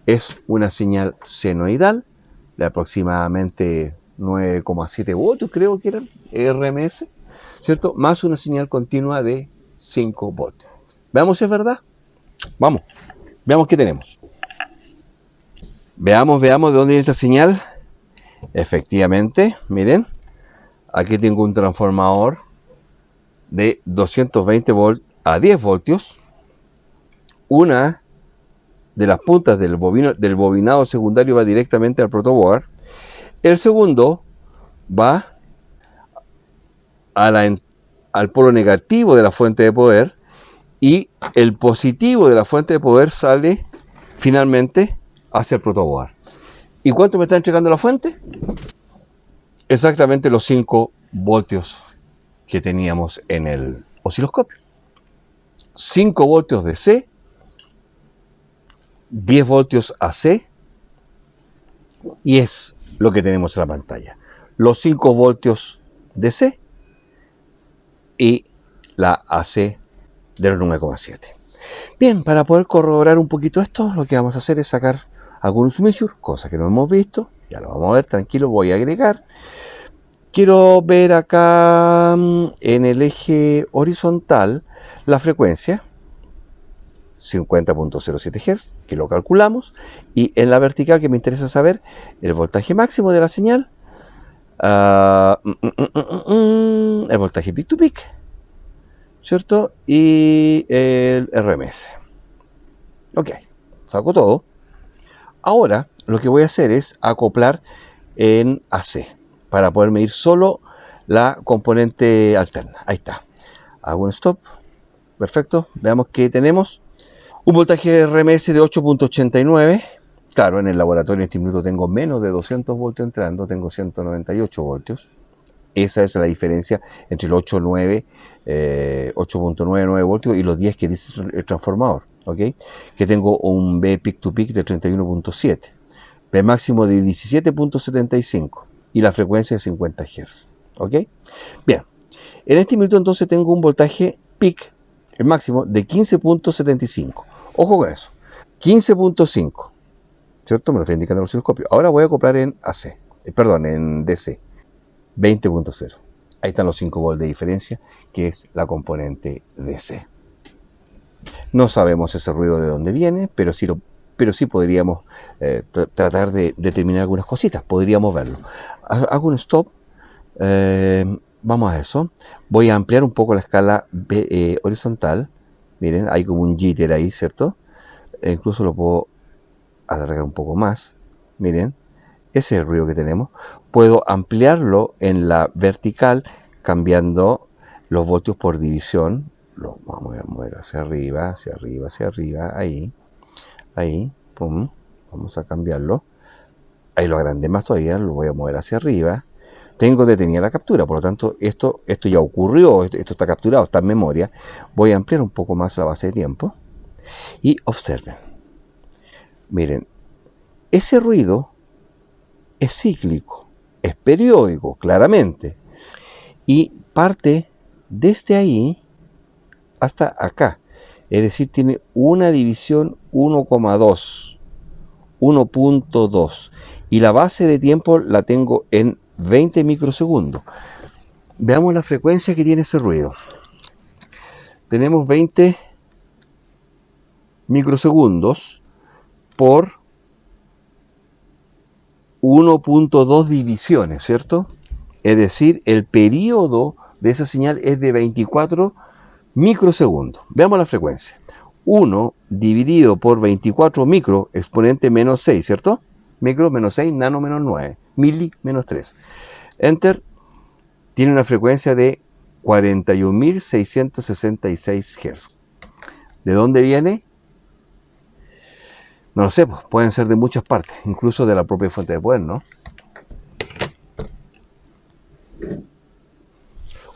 es una señal senoidal de aproximadamente 9,7 voltios, creo que era RMS, ¿cierto? Más una señal continua de 5 voltios. Veamos si es verdad. Vamos, veamos qué tenemos. Veamos de dónde viene esta señal. Efectivamente, miren, aquí tengo un transformador de 220 volts a 10 voltios. Una de las puntas del bobinado secundario va directamente al protoboard. El segundo va al polo negativo de la fuente de poder, y el positivo de la fuente de poder sale finalmente hacia el protoboard. ¿Y cuánto me está entregando la fuente? Exactamente los 5 voltios que teníamos en el osciloscopio. 5 voltios DC, 10 voltios AC, y es lo que tenemos en la pantalla. Los 5 voltios DC y la AC de los 9,7. Bien, para poder corroborar un poquito esto, lo que vamos a hacer es sacar algunos measure, cosa que no hemos visto. Ya lo vamos a ver, tranquilo, voy a agregar. Quiero ver acá en el eje horizontal la frecuencia, 50.07 Hz, que lo calculamos, y en la vertical, que me interesa saber el voltaje máximo de la señal, el voltaje peak to peak, ¿cierto? Y el RMS. Ok, saco todo. Ahora lo que voy a hacer es acoplar en AC para poder medir solo la componente alterna. Ahí está. Hago un stop. Perfecto. Veamos que tenemos un voltaje de RMS de 8.89. Claro, en el laboratorio en este minuto tengo menos de 200 voltios entrando, tengo 198 voltios. Esa es la diferencia entre el 8.99 voltios y los 10 que dice el transformador. ¿Okay? Que tengo un B peak to peak de 31.7, B máximo de 17.75 y la frecuencia de 50 Hz. ¿Ok? Bien, en este minuto entonces tengo un voltaje peak, el máximo, de 15.75. Ojo con eso, 15.5, ¿cierto? Me lo está indicando el osciloscopio. Ahora voy a acoplar en AC, en DC, 20.0. Ahí están los 5 volts de diferencia, que es la componente DC. No sabemos ese ruido de dónde viene, pero sí lo pero sí podríamos tratar de determinar algunas cositas, podríamos verlo. Hago un stop, vamos a eso, voy a ampliar un poco la escala horizontal, miren, hay como un jitter ahí, ¿cierto? Incluso lo puedo alargar un poco más, miren, ese es el ruido que tenemos. Puedo ampliarlo en la vertical cambiando los voltios por división. Lo vamos a mover hacia arriba, hacia arriba, hacia arriba, ahí, pum, vamos a cambiarlo. Ahí lo agrandé más todavía, lo voy a mover hacia arriba. Tengo detenida la captura, por lo tanto esto ya ocurrió, esto está capturado, está en memoria. Voy a ampliar un poco más la base de tiempo y observen. Miren, ese ruido es cíclico, es periódico, claramente, y parte desde ahí hasta acá, es decir, tiene una división 1,2, y la base de tiempo la tengo en 20 microsegundos. Veamos la frecuencia que tiene ese ruido. Tenemos 20 microsegundos por 1,2 divisiones, ¿cierto? Es decir, el periodo de esa señal es de 24 microsegundos. Veamos la frecuencia. 1 dividido por 24 micro, exponente menos 6, ¿cierto? Micro menos 6, nano menos 9, mili menos 3. Enter, tiene una frecuencia de 41.666 Hz. ¿De dónde viene? No lo sé, pues pueden ser de muchas partes, incluso de la propia fuente de poder, ¿no?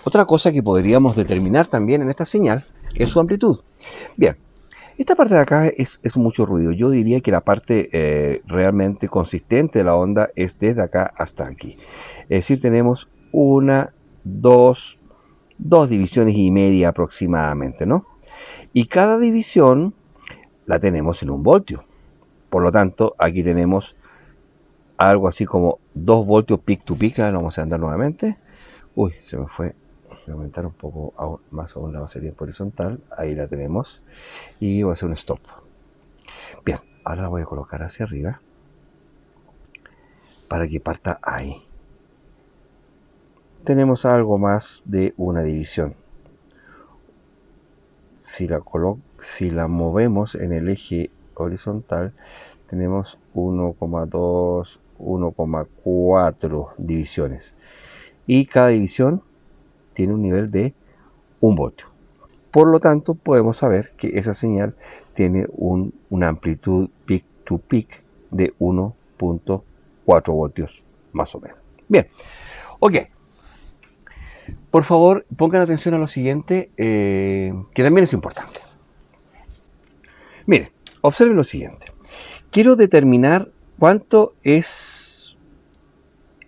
Otra cosa que podríamos determinar también en esta señal es su amplitud. Bien, esta parte de acá es mucho ruido. Yo diría que la parte realmente consistente de la onda es desde acá hasta aquí. Es decir, tenemos dos divisiones y media aproximadamente, ¿no? Y cada división la tenemos en 1 voltio. Por lo tanto, aquí tenemos algo así como 2 voltios peak to peak. Lo vamos a andar nuevamente. Uy, se me fue. Voy a aumentar un poco más aún la base de tiempo horizontal. Ahí la tenemos. Y voy a hacer un stop. Bien, ahora la voy a colocar hacia arriba para que parta ahí. Tenemos algo más de una división. Si la movemos en el eje horizontal, tenemos 1,2, 1,4 divisiones. Y cada división tiene un nivel de 1 voltio. Por lo tanto, podemos saber que esa señal tiene una amplitud peak to peak de 1,4 voltios, más o menos. Bien, ok. Por favor, pongan atención a lo siguiente, que también es importante. Miren, observen lo siguiente. Quiero determinar cuánto es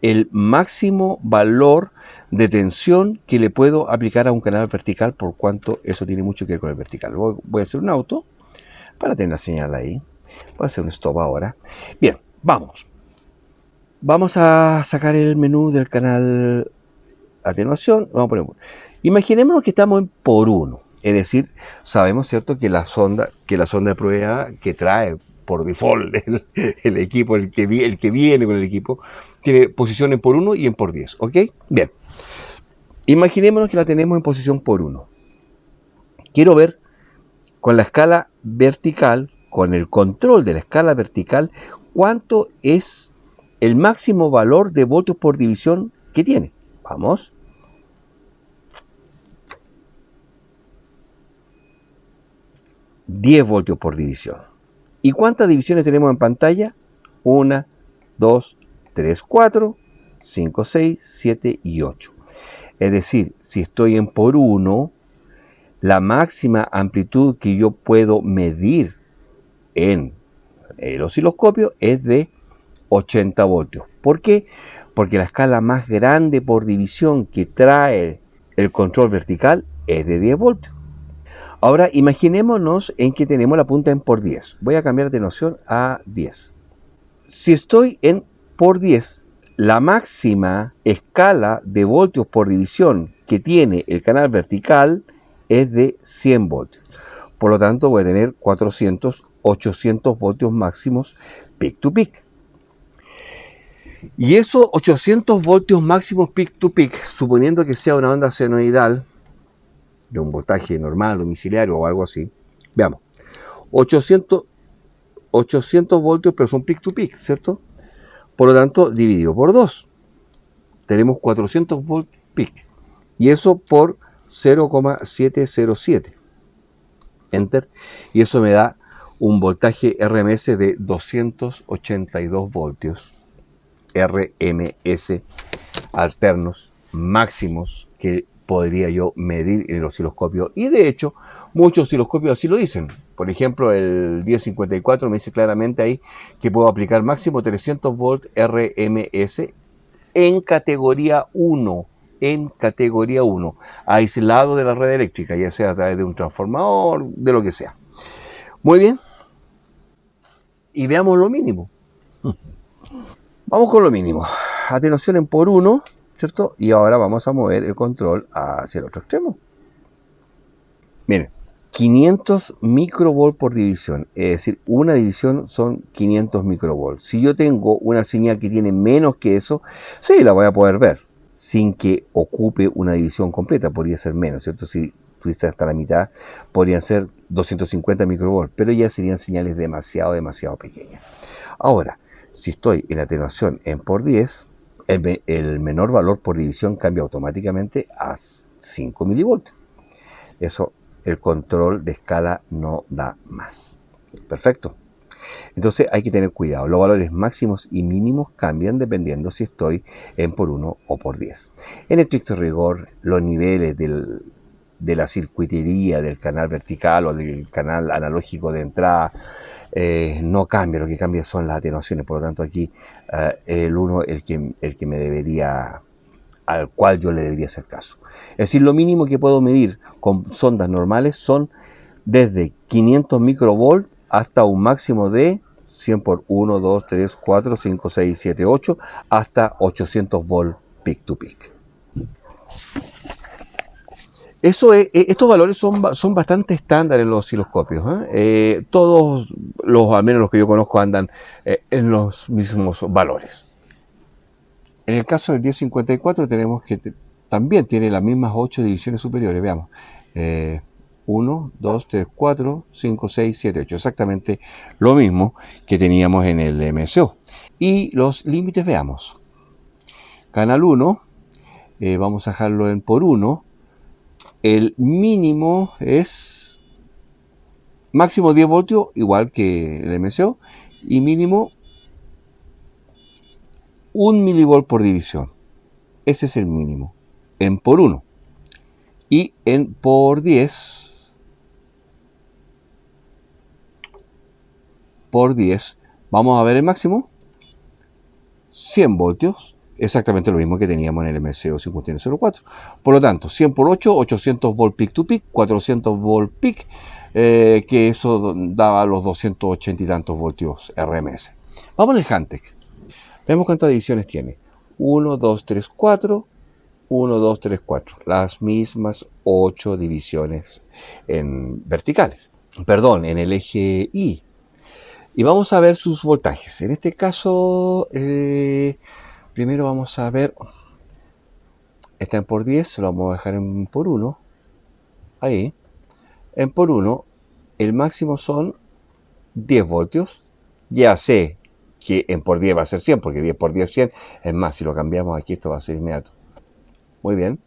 el máximo valor de tensión que le puedo aplicar a un canal vertical, por cuanto eso tiene mucho que ver con el vertical. Voy a hacer un auto para tener la señal ahí. Voy a hacer un stop ahora. Bien, vamos. Vamos a sacar el menú del canal atenuación. Vamos a poner, imaginémonos que estamos en por 1. Es decir, sabemos, ¿cierto?, que la sonda de prueba que trae por default el equipo, el que viene con el equipo, tiene posición en por 1 y en por 10. ¿Ok? Bien. Imaginémonos que la tenemos en posición por 1. Quiero ver con la escala vertical, con el control de la escala vertical, cuánto es el máximo valor de voltios por división que tiene. Vamos. $10 voltios por división. ¿Y cuántas divisiones tenemos en pantalla? 1, 2, 3, 4, 5, 6, 7 y 8. Es decir, si estoy en por 1, la máxima amplitud que yo puedo medir en el osciloscopio es de 80 voltios. ¿Por qué? Porque la escala más grande por división que trae el control vertical es de 10 voltios. Ahora imaginémonos en que tenemos la punta en por 10. Voy a cambiar de noción a 10. Si estoy en por 10, la máxima escala de voltios por división que tiene el canal vertical es de 100 voltios. Por lo tanto, voy a tener 400, 800 voltios máximos peak to peak. Y esos 800 voltios máximos peak to peak, suponiendo que sea una onda senoidal, de un voltaje normal, domiciliario o algo así, veamos, 800 voltios, pero son peak to peak, ¿cierto? Por lo tanto, dividido por 2, tenemos 400 volts peak. Y eso por 0,707. Enter. Y eso me da un voltaje RMS de 282 voltios. RMS alternos máximos que podría yo medir en el osciloscopio. Y de hecho, muchos osciloscopios así lo dicen. Por ejemplo, el 1054 me dice claramente ahí que puedo aplicar máximo 300 volts RMS en categoría 1. En categoría 1, aislado de la red eléctrica, ya sea a través de un transformador, de lo que sea. Muy bien. Y veamos lo mínimo. Vamos con lo mínimo. Atenuación en por 1, ¿cierto? Y ahora vamos a mover el control hacia el otro extremo. Miren, 500 microvolt por división, es decir, una división son 500 microvolt. Si yo tengo una señal que tiene menos que eso, sí, la voy a poder ver, sin que ocupe una división completa, podría ser menos, ¿cierto? Si tuviste hasta la mitad, podrían ser 250 microvolt, pero ya serían señales demasiado pequeñas. Ahora, si estoy en atenuación en por 10, el menor valor por división cambia automáticamente a 5 milivoltios. Eso, el control de escala no da más. Perfecto. Entonces hay que tener cuidado. Los valores máximos y mínimos cambian dependiendo si estoy en por 1 o por 10. En estricto rigor, los niveles de la circuitería del canal vertical o del canal analógico de entrada no cambia. Lo que cambia son las atenuaciones. Por lo tanto, aquí el 1 el que me debería, al cual yo le debería hacer caso. Es decir, lo mínimo que puedo medir con sondas normales son desde 500 microvolt hasta un máximo de 100 por 1, 2, 3, 4, 5, 6, 7, 8, hasta 800 volt peak to peak. Estos valores son bastante estándar en los osciloscopios. Todos, al menos los que yo conozco, andan en los mismos valores. En el caso del 1054 tenemos que también tiene las mismas 8 divisiones superiores. Veamos. 1, 2, 3, 4, 5, 6, 7, 8. Exactamente lo mismo que teníamos en el MSO. Y los límites, veamos. Canal 1, vamos a dejarlo en por 1. El mínimo es máximo 10 voltios, igual que el MSO. Y mínimo 1 milivolt por división. Ese es el mínimo. En por 1. Y en por 10. Por 10, vamos a ver el máximo, 100 voltios, exactamente lo mismo que teníamos en el MSO 5104. Por lo tanto, 100 por 8, 800 volt peak to peak, 400 volt peak, que eso daba los 280 y tantos voltios RMS. Vamos al Hantek. Veamos cuántas divisiones tiene. 1, 2, 3, 4, 1, 2, 3, 4. Las mismas 8 divisiones en verticales. Perdón, en el eje Y. Y vamos a ver sus voltajes. En este caso, primero vamos a ver, está en por 10, lo vamos a dejar en por 1. Ahí. En por 1, el máximo son 10 voltios. Ya sé que en por 10 va a ser 100, porque 10 por 10 es 100. Es más, si lo cambiamos aquí, esto va a ser inmediato. Muy bien.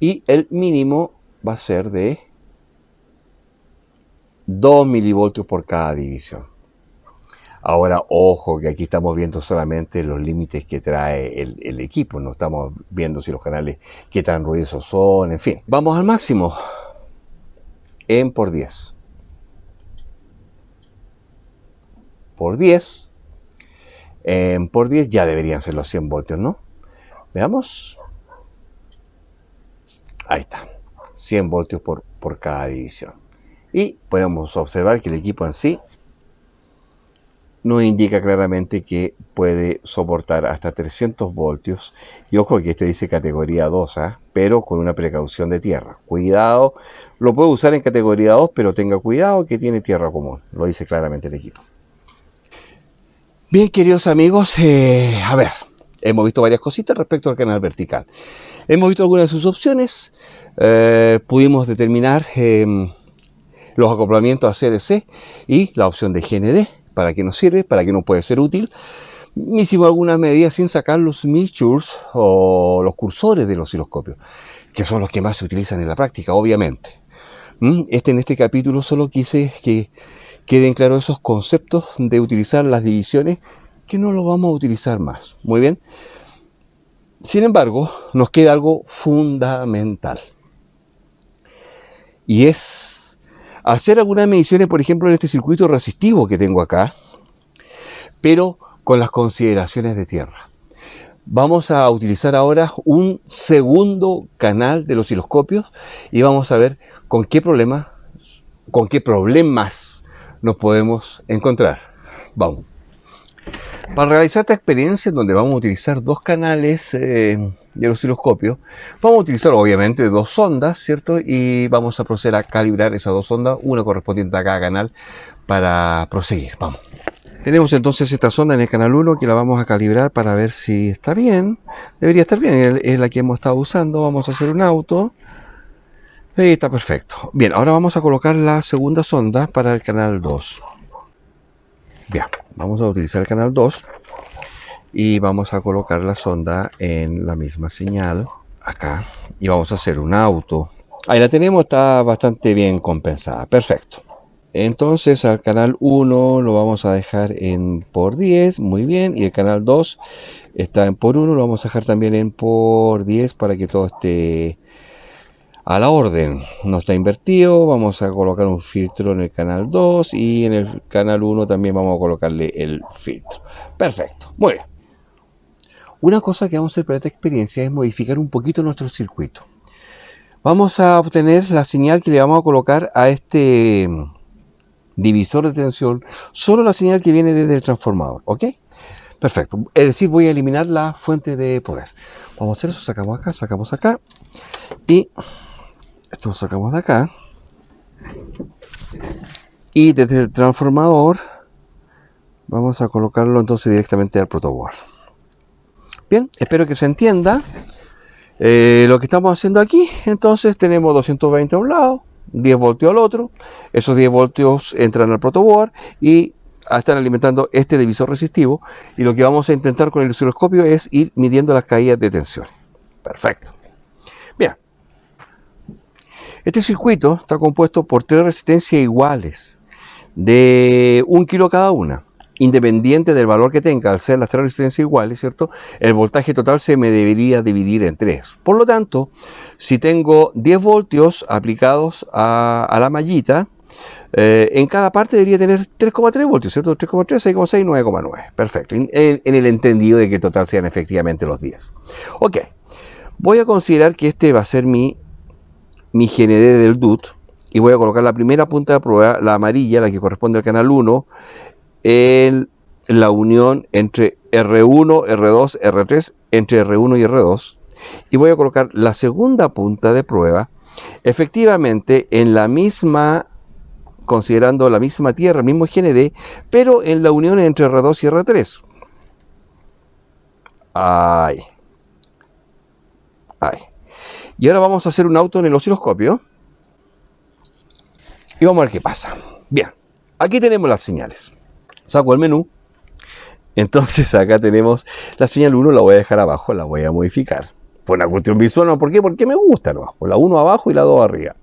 Y el mínimo va a ser de 2 milivoltios por cada división. Ahora, ojo, que aquí estamos viendo solamente los límites que trae el equipo. No estamos viendo si los canales, qué tan ruidosos son, en fin. Vamos al máximo. En por 10. Por 10. En por 10 ya deberían ser los 100 voltios, ¿no? Veamos. Ahí está. 100 voltios por cada división. Y podemos observar que el equipo en sí nos indica claramente que puede soportar hasta 300 voltios. Y ojo que este dice categoría 2, pero con una precaución de tierra. Cuidado, lo puede usar en categoría 2, pero tenga cuidado que tiene tierra común. Lo dice claramente el equipo. Bien, queridos amigos, a ver, hemos visto varias cositas respecto al canal vertical. Hemos visto algunas de sus opciones. Pudimos determinar los acoplamientos a CDC y la opción de GND. ¿Para qué nos sirve? ¿Para qué nos puede ser útil? Hicimos algunas medidas sin sacar los mixtures o los cursores del osciloscopio, que son los que más se utilizan en la práctica, obviamente. En este capítulo solo quise que queden claros esos conceptos de utilizar las divisiones, que no lo vamos a utilizar más. Muy bien. Sin embargo, nos queda algo fundamental. Y es hacer algunas mediciones, por ejemplo, en este circuito resistivo que tengo acá, pero con las consideraciones de tierra. Vamos a utilizar ahora un segundo canal del osciloscopio y vamos a ver con qué problemas nos podemos encontrar. Vamos. Para realizar esta experiencia, en donde vamos a utilizar dos canales del osciloscopio, vamos a utilizar obviamente dos sondas, ¿cierto? Y vamos a proceder a calibrar esas dos sondas, una correspondiente a cada canal, para proseguir. Vamos. Tenemos entonces esta sonda en el canal 1 que la vamos a calibrar para ver si está bien. Debería estar bien, es la que hemos estado usando. Vamos a hacer un auto. Ahí está perfecto. Bien, ahora vamos a colocar la segunda sonda para el canal 2. Bien, vamos a utilizar el canal 2 y vamos a colocar la sonda en la misma señal acá y vamos a hacer un auto. Ahí la tenemos, está bastante bien compensada. Perfecto. Entonces al canal 1 lo vamos a dejar en por 10, muy bien, y el canal 2 está en por 1, lo vamos a dejar también en por 10 para que todo esté a la orden. No está invertido. Vamos a colocar un filtro en el canal 2 y en el canal 1 también vamos a colocarle el filtro. Perfecto, muy bien. Una cosa que vamos a hacer para esta experiencia es modificar un poquito nuestro circuito. Vamos a obtener la señal que le vamos a colocar a este divisor de tensión, solo la señal que viene desde el transformador, ¿ok? Perfecto, es decir, voy a eliminar la fuente de poder. Vamos a hacer eso, sacamos acá y esto lo sacamos de acá, y desde el transformador vamos a colocarlo entonces directamente al protoboard. Bien, espero que se entienda lo que estamos haciendo aquí. Entonces tenemos 220 a un lado, 10 voltios al otro. Esos 10 voltios entran al protoboard y están alimentando este divisor resistivo, y lo que vamos a intentar con el osciloscopio es ir midiendo las caídas de tensión. Perfecto. Bien. Este circuito está compuesto por tres resistencias iguales de 1 kilo cada una. Independiente del valor que tenga, al ser las tres resistencias iguales, ¿cierto? El voltaje total se me debería dividir en 3. Por lo tanto, si tengo 10 voltios aplicados a la mallita, en cada parte debería tener 3,3 voltios, ¿cierto? 3,3, 6,6, 9,9. Perfecto. En el entendido de que el total sean efectivamente los 10. Ok. Voy a considerar que este va a ser mi GND del DUT, y voy a colocar la primera punta de prueba, la amarilla, la que corresponde al canal 1, en la unión entre R1, R2, R3, entre R1 y R2, y voy a colocar la segunda punta de prueba efectivamente en la misma, considerando la misma tierra, el mismo GND, pero en la unión entre R2 y R3. Ahí. Y ahora vamos a hacer un auto en el osciloscopio y vamos a ver qué pasa. Bien, aquí tenemos las señales. Saco el menú. Entonces acá tenemos la señal 1, la voy a dejar abajo, la voy a modificar. Por una cuestión visual, ¿no? ¿Por qué? Porque me gusta, ¿no? La 1 abajo y la 2 arriba.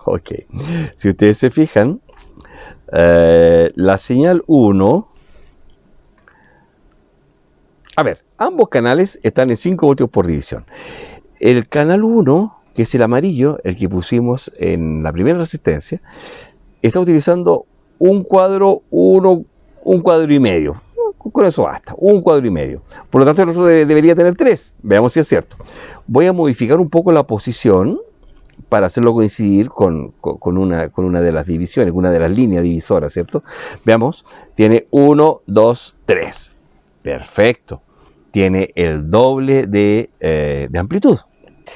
Ok. Si ustedes se fijan, la señal 1... A ver, ambos canales están en 5 voltios por división. El canal 1, que es el amarillo, el que pusimos en la primera resistencia, está utilizando un cuadro y medio. Con eso basta, un cuadro y medio. Por lo tanto, el otro debería tener 3. Veamos si es cierto. Voy a modificar un poco la posición para hacerlo coincidir con una de las divisiones, una de las líneas divisoras, ¿cierto? Veamos, tiene 1, 2, 3. Perfecto. Tiene el doble de amplitud.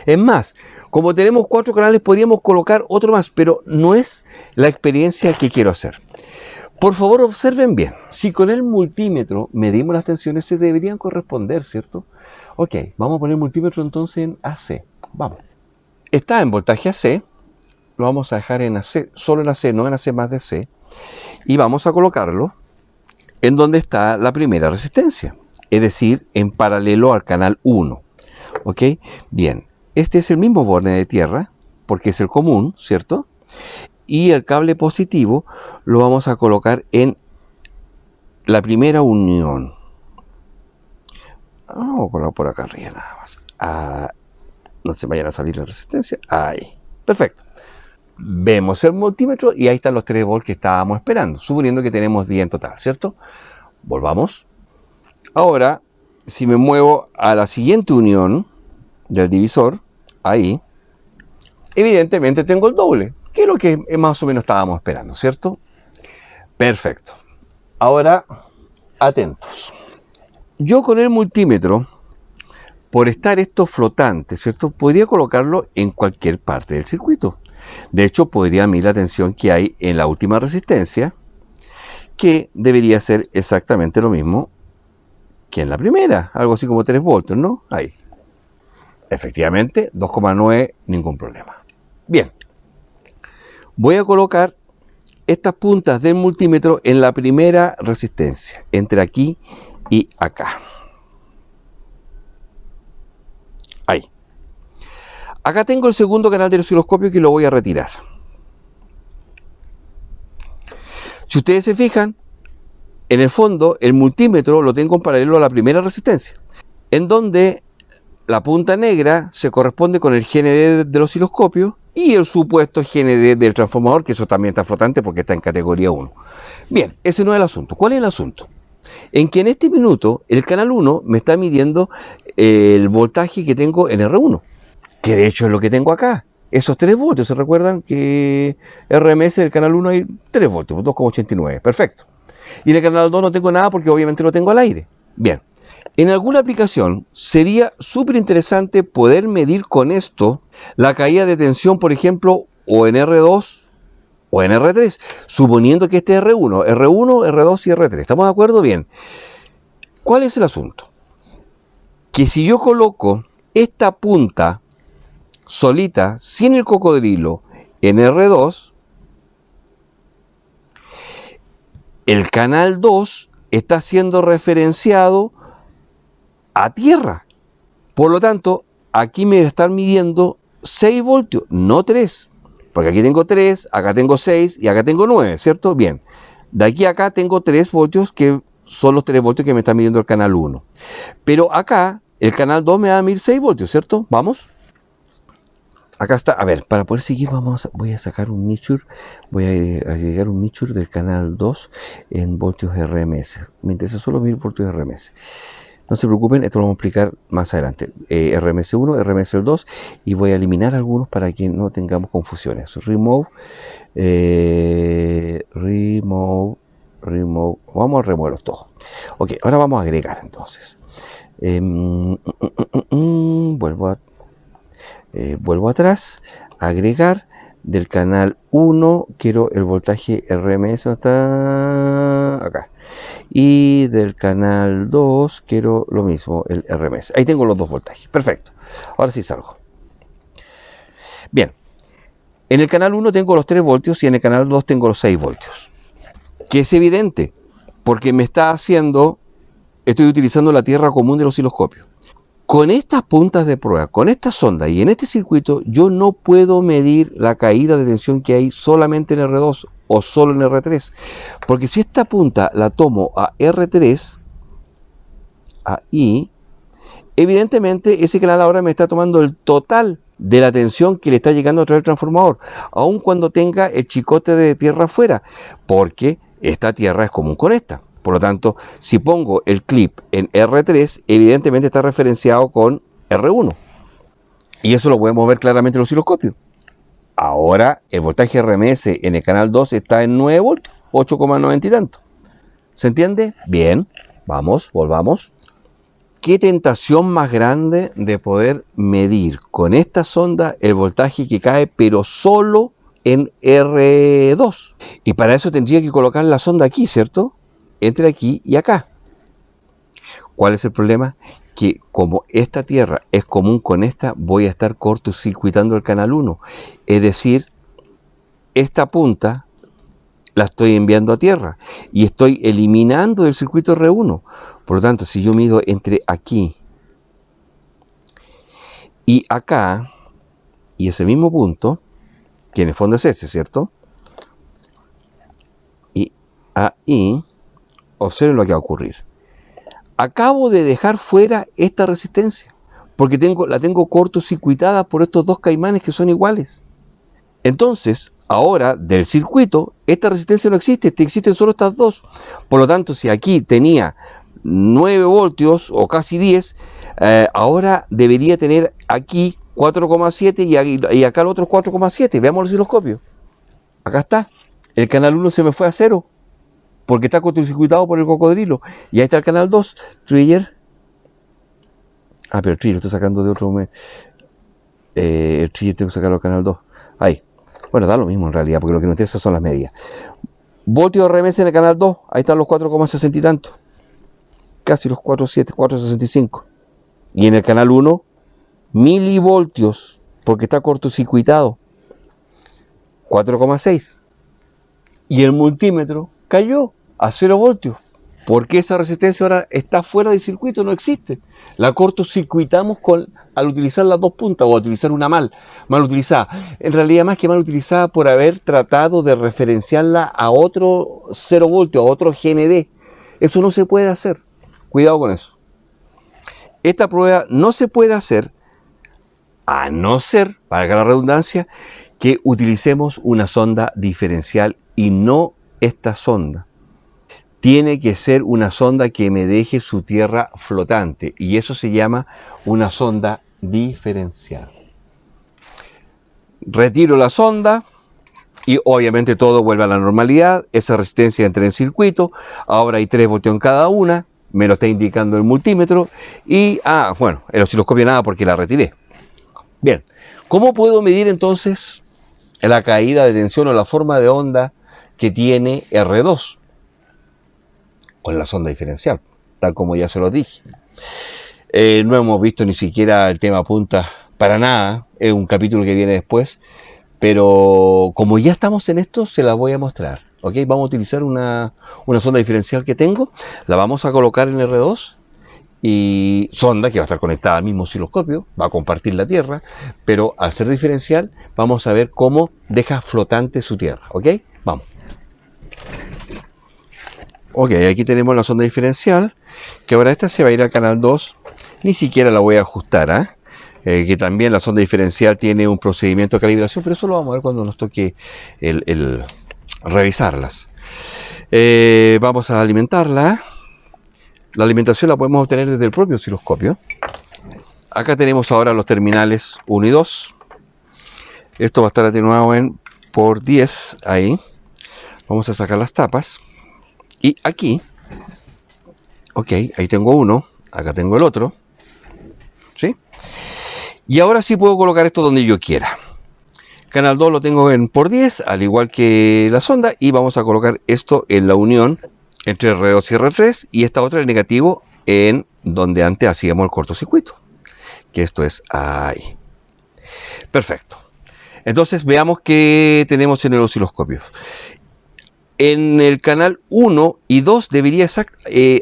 Es más, como tenemos 4 canales, podríamos colocar otro más, pero no es la experiencia que quiero hacer. Por favor, observen bien. Si con el multímetro medimos las tensiones, se deberían corresponder, ¿cierto? Ok, vamos a poner el multímetro entonces en AC. Vamos. Está en voltaje AC. Lo vamos a dejar en AC, solo en AC, no en AC más de C. Y vamos a colocarlo en donde está la primera resistencia. Es decir, en paralelo al canal 1. ¿Ok? Bien. Este es el mismo borne de tierra, porque es el común, ¿cierto? Y el cable positivo lo vamos a colocar en la primera unión. Vamos a colocar por acá arriba nada más. No se vayan a salir la resistencia. Ahí. Perfecto. Vemos el multímetro y ahí están los 3 volts que estábamos esperando, suponiendo que tenemos 10 en total, ¿cierto? Volvamos. Ahora, si me muevo a la siguiente unión del divisor, ahí, evidentemente tengo el doble, que es lo que más o menos estábamos esperando, ¿cierto? Perfecto. Ahora, atentos. Yo con el multímetro, por estar esto flotante, ¿cierto? Podría colocarlo en cualquier parte del circuito. De hecho, podría medir la tensión que hay en la última resistencia, que debería ser exactamente lo mismo que en la primera, algo así como 3 voltios, ¿no? Ahí. Efectivamente, 2,9, ningún problema. Bien. Voy a colocar estas puntas del multímetro en la primera resistencia, entre aquí y acá. Ahí. Acá tengo el segundo canal del osciloscopio que lo voy a retirar. Si ustedes se fijan, en el fondo el multímetro lo tengo en paralelo a la primera resistencia, en donde la punta negra se corresponde con el GND del osciloscopio y el supuesto GND del transformador, que eso también está flotante porque está en categoría 1. Bien, ese no es el asunto. ¿Cuál es el asunto? En que en este minuto el canal 1 me está midiendo el voltaje que tengo en R1, que de hecho es lo que tengo acá. Esos 3 voltios, ¿se recuerdan que RMS del canal 1 hay 3 voltios, 2,89? Perfecto. Y en el canal 2 no tengo nada porque obviamente lo tengo al aire. Bien. En alguna aplicación sería súper interesante poder medir con esto la caída de tensión, por ejemplo, o en R2 o en R3, suponiendo que este es R1, R2 y R3. ¿Estamos de acuerdo? Bien. ¿Cuál es el asunto? Que si yo coloco esta punta solita, sin el cocodrilo, en R2, el canal 2 está siendo referenciado a tierra. Por lo tanto, aquí me están midiendo 6 voltios, no 3. Porque aquí tengo 3, acá tengo 6 y acá tengo 9, ¿cierto? Bien. De aquí a acá tengo 3 voltios que son los 3 voltios que me está midiendo el canal 1. Pero acá, el canal 2 me va a medir 6 voltios, ¿cierto? Vamos. Acá está. A ver, para poder seguir voy a sacar un measure. Voy a agregar un measure del canal 2 en voltios RMS. Me interesa solo medir voltios RMS. No se preocupen, esto lo vamos a explicar más adelante. RMS1, RMS2 y voy a eliminar algunos para que no tengamos confusiones. Remove. Vamos a removerlos todos. Ok, ahora vamos a agregar entonces. Vuelvo atrás. Agregar. Del canal 1 quiero el voltaje RMS, está acá. Y del canal 2 quiero lo mismo, el RMS. Ahí tengo los 2 voltajes. Perfecto. Ahora sí salgo. Bien. En el canal 1 tengo los 3 voltios y en el canal 2 tengo los 6 voltios. Que es evidente, porque me está haciendo, estoy utilizando la tierra común del osciloscopio. Con estas puntas de prueba, con esta sonda y en este circuito, yo no puedo medir la caída de tensión que hay solamente en R2 o solo en R3. Porque si esta punta la tomo a R3, ahí, evidentemente ese canal ahora me está tomando el total de la tensión que le está llegando a través del transformador, aun cuando tenga el chicote de tierra afuera, porque esta tierra es común con esta. Por lo tanto, si pongo el clip en R3, evidentemente está referenciado con R1. Y eso lo podemos ver claramente en el osciloscopio. ahora el voltaje RMS en el canal 2 está en 9 voltios, 8,90 y tanto. ¿Se entiende? Bien, vamos, volvamos. ¿Qué tentación más grande de poder medir con esta sonda el voltaje que cae, pero solo en R2? Y para eso tendría que colocar la sonda aquí, ¿cierto? Entre aquí y acá. ¿Cuál es el problema? Que como esta tierra es común con esta, voy a estar cortocircuitando el canal 1. Es decir, esta punta la estoy enviando a tierra y estoy eliminando del circuito R1. Por lo tanto, si yo mido entre aquí y acá, y ese mismo punto, que en el fondo es ese, ¿cierto? Y ahí, observen lo que va a ocurrir. Acabo de dejar fuera esta resistencia, porque la tengo cortocircuitada por estos dos caimanes que son iguales. Entonces, ahora del circuito, esta resistencia no existe, existen solo estas dos. Por lo tanto, si aquí tenía 9 voltios o casi 10, ahora debería tener aquí 4,7 y acá el otro 4,7. Veamos el osciloscopio. Acá está. El canal 1 se me fue a 0 porque está cortocircuitado por el cocodrilo. Y ahí está el canal 2, Trigger. Pero el Trigger lo estoy sacando de otro. El Trigger tengo que sacarlo al canal 2. Ahí. Bueno, da lo mismo en realidad, porque lo que nos interesa son las medias. Voltio RMS en el canal 2, ahí están los 4,60 y tanto. Casi los 4,7, 4,65. Y en el canal 1, milivoltios, porque está cortocircuitado. 4,6. Y el multímetro cayó a 0 voltios, porque esa resistencia ahora está fuera del circuito, no existe. La cortocircuitamos al utilizar las dos puntas o a utilizar una mal utilizada. En realidad, más que mal utilizada, por haber tratado de referenciarla a otro 0 voltios, a otro GND. Eso no se puede hacer. Cuidado con eso. Esta prueba no se puede hacer a no ser, para que la redundancia, que utilicemos una sonda diferencial y no esta sonda. Tiene que ser una sonda que me deje su tierra flotante y eso se llama una sonda diferencial. Retiro la sonda y obviamente todo vuelve a la normalidad. Esa resistencia entra en circuito. Ahora hay 3 voltios en cada una. Me lo está indicando el multímetro. Y, bueno, el osciloscopio nada porque la retiré. Bien, ¿cómo puedo medir entonces la caída de tensión o la forma de onda que tiene R2? Con la sonda diferencial, tal como ya se lo dije. No hemos visto ni siquiera el tema punta para nada, es un capítulo que viene después, pero como ya estamos en esto, se la voy a mostrar. ¿Ok? Vamos a utilizar una sonda diferencial que tengo, la vamos a colocar en R2, y sonda que va a estar conectada al mismo osciloscopio, va a compartir la tierra, pero al ser diferencial, vamos a ver cómo deja flotante su tierra. ¿Ok? Vamos. Ok, aquí tenemos la sonda diferencial, que ahora esta se va a ir al canal 2, ni siquiera la voy a ajustar, que también la sonda diferencial tiene un procedimiento de calibración, pero eso lo vamos a ver cuando nos toque el revisarlas. Vamos a alimentarla. La alimentación la podemos obtener desde el propio osciloscopio. Acá tenemos ahora los terminales 1 y 2. Esto va a estar atenuado en por 10, ahí. Vamos a sacar las tapas. Y aquí, ok, ahí tengo uno, acá tengo el otro, ¿sí? Y ahora sí puedo colocar esto donde yo quiera. Canal 2 lo tengo en por 10, al igual que la sonda, y vamos a colocar esto en la unión entre R2 y R3, y esta otra el negativo en donde antes hacíamos el cortocircuito, que esto es ahí. Perfecto. Entonces veamos qué tenemos en el osciloscopio. En el canal 1 y 2 debería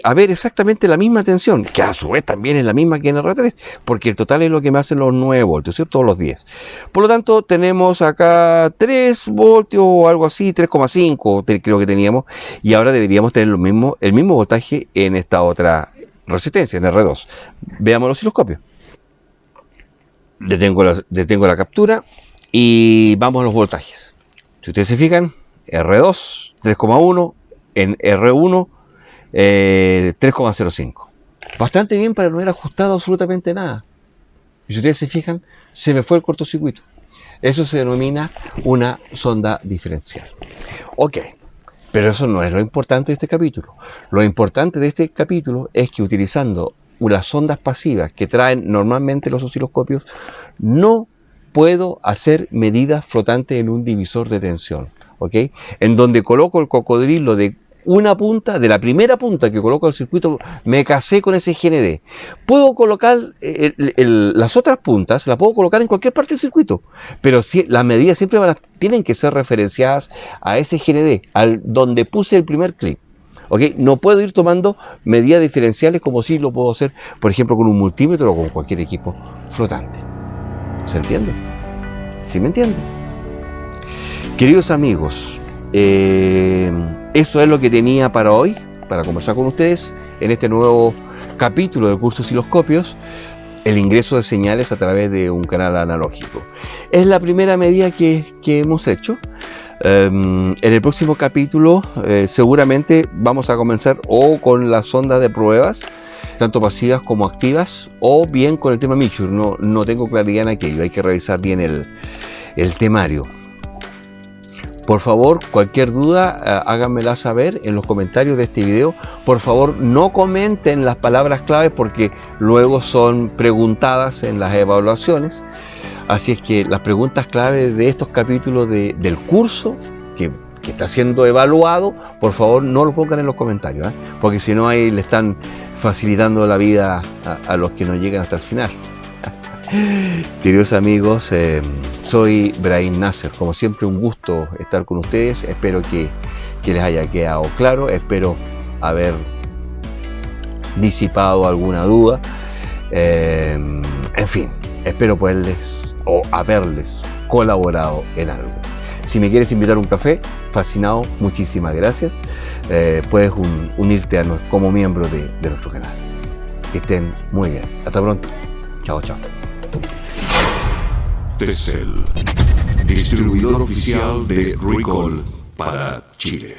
haber exactamente la misma tensión, que a su vez también es la misma que en R3, porque el total es lo que me hacen los 9 voltios, ¿cierto? Todos los 10. Por lo tanto, tenemos acá 3 voltios o algo así, 3,5 creo que teníamos, y ahora deberíamos tener el mismo voltaje en esta otra resistencia, en R2. Veamos el osciloscopio. Detengo la captura y vamos a los voltajes. Si ustedes se fijan, R2, 3,1, en R1, 3,05. Bastante bien para no haber ajustado absolutamente nada. Y si ustedes se fijan, se me fue el cortocircuito. Eso se denomina una sonda diferencial. Ok, pero eso no es lo importante de este capítulo. Lo importante de este capítulo es que utilizando unas sondas pasivas que traen normalmente los osciloscopios, no puedo hacer medidas flotantes en un divisor de tensión, ¿ok? En donde coloco el cocodrilo de una punta, de la primera punta que coloco al circuito, me casé con ese GND. Puedo colocar las otras puntas, las puedo colocar en cualquier parte del circuito, pero si, las medidas siempre tienen que ser referenciadas a ese GND, al donde puse el primer clic. ¿Okay? No puedo ir tomando medidas diferenciales como si lo puedo hacer, por ejemplo, con un multímetro o con cualquier equipo flotante. ¿Se entiende? ¿Sí me entienden? Queridos amigos, eso es lo que tenía para hoy, para conversar con ustedes en este nuevo capítulo del curso Osciloscopios, el ingreso de señales a través de un canal analógico. Es la primera medida que hemos hecho. En el próximo capítulo seguramente vamos a comenzar o con las sondas de pruebas, tanto pasivas como activas, o bien con el tema Mixture. No tengo claridad en aquello, hay que revisar bien el temario. Por favor, cualquier duda, háganmela saber en los comentarios de este video. Por favor, no comenten las palabras clave porque luego son preguntadas en las evaluaciones. Así es que las preguntas clave de estos capítulos del curso que está siendo evaluado, por favor no lo pongan en los comentarios, porque si no ahí le están facilitando la vida a los que no llegan hasta el final. Queridos amigos, soy Brahim Nasser. Como siempre, un gusto estar con ustedes. Espero que les haya quedado claro. Espero haber disipado alguna duda. En fin, espero poderles o haberles colaborado en algo. Si me quieres invitar a un café, fascinado, muchísimas gracias. Puedes unirte como miembro de nuestro canal. Que estén muy bien. Hasta pronto. Chao, chao. Tesel, distribuidor oficial de Recall para Chile.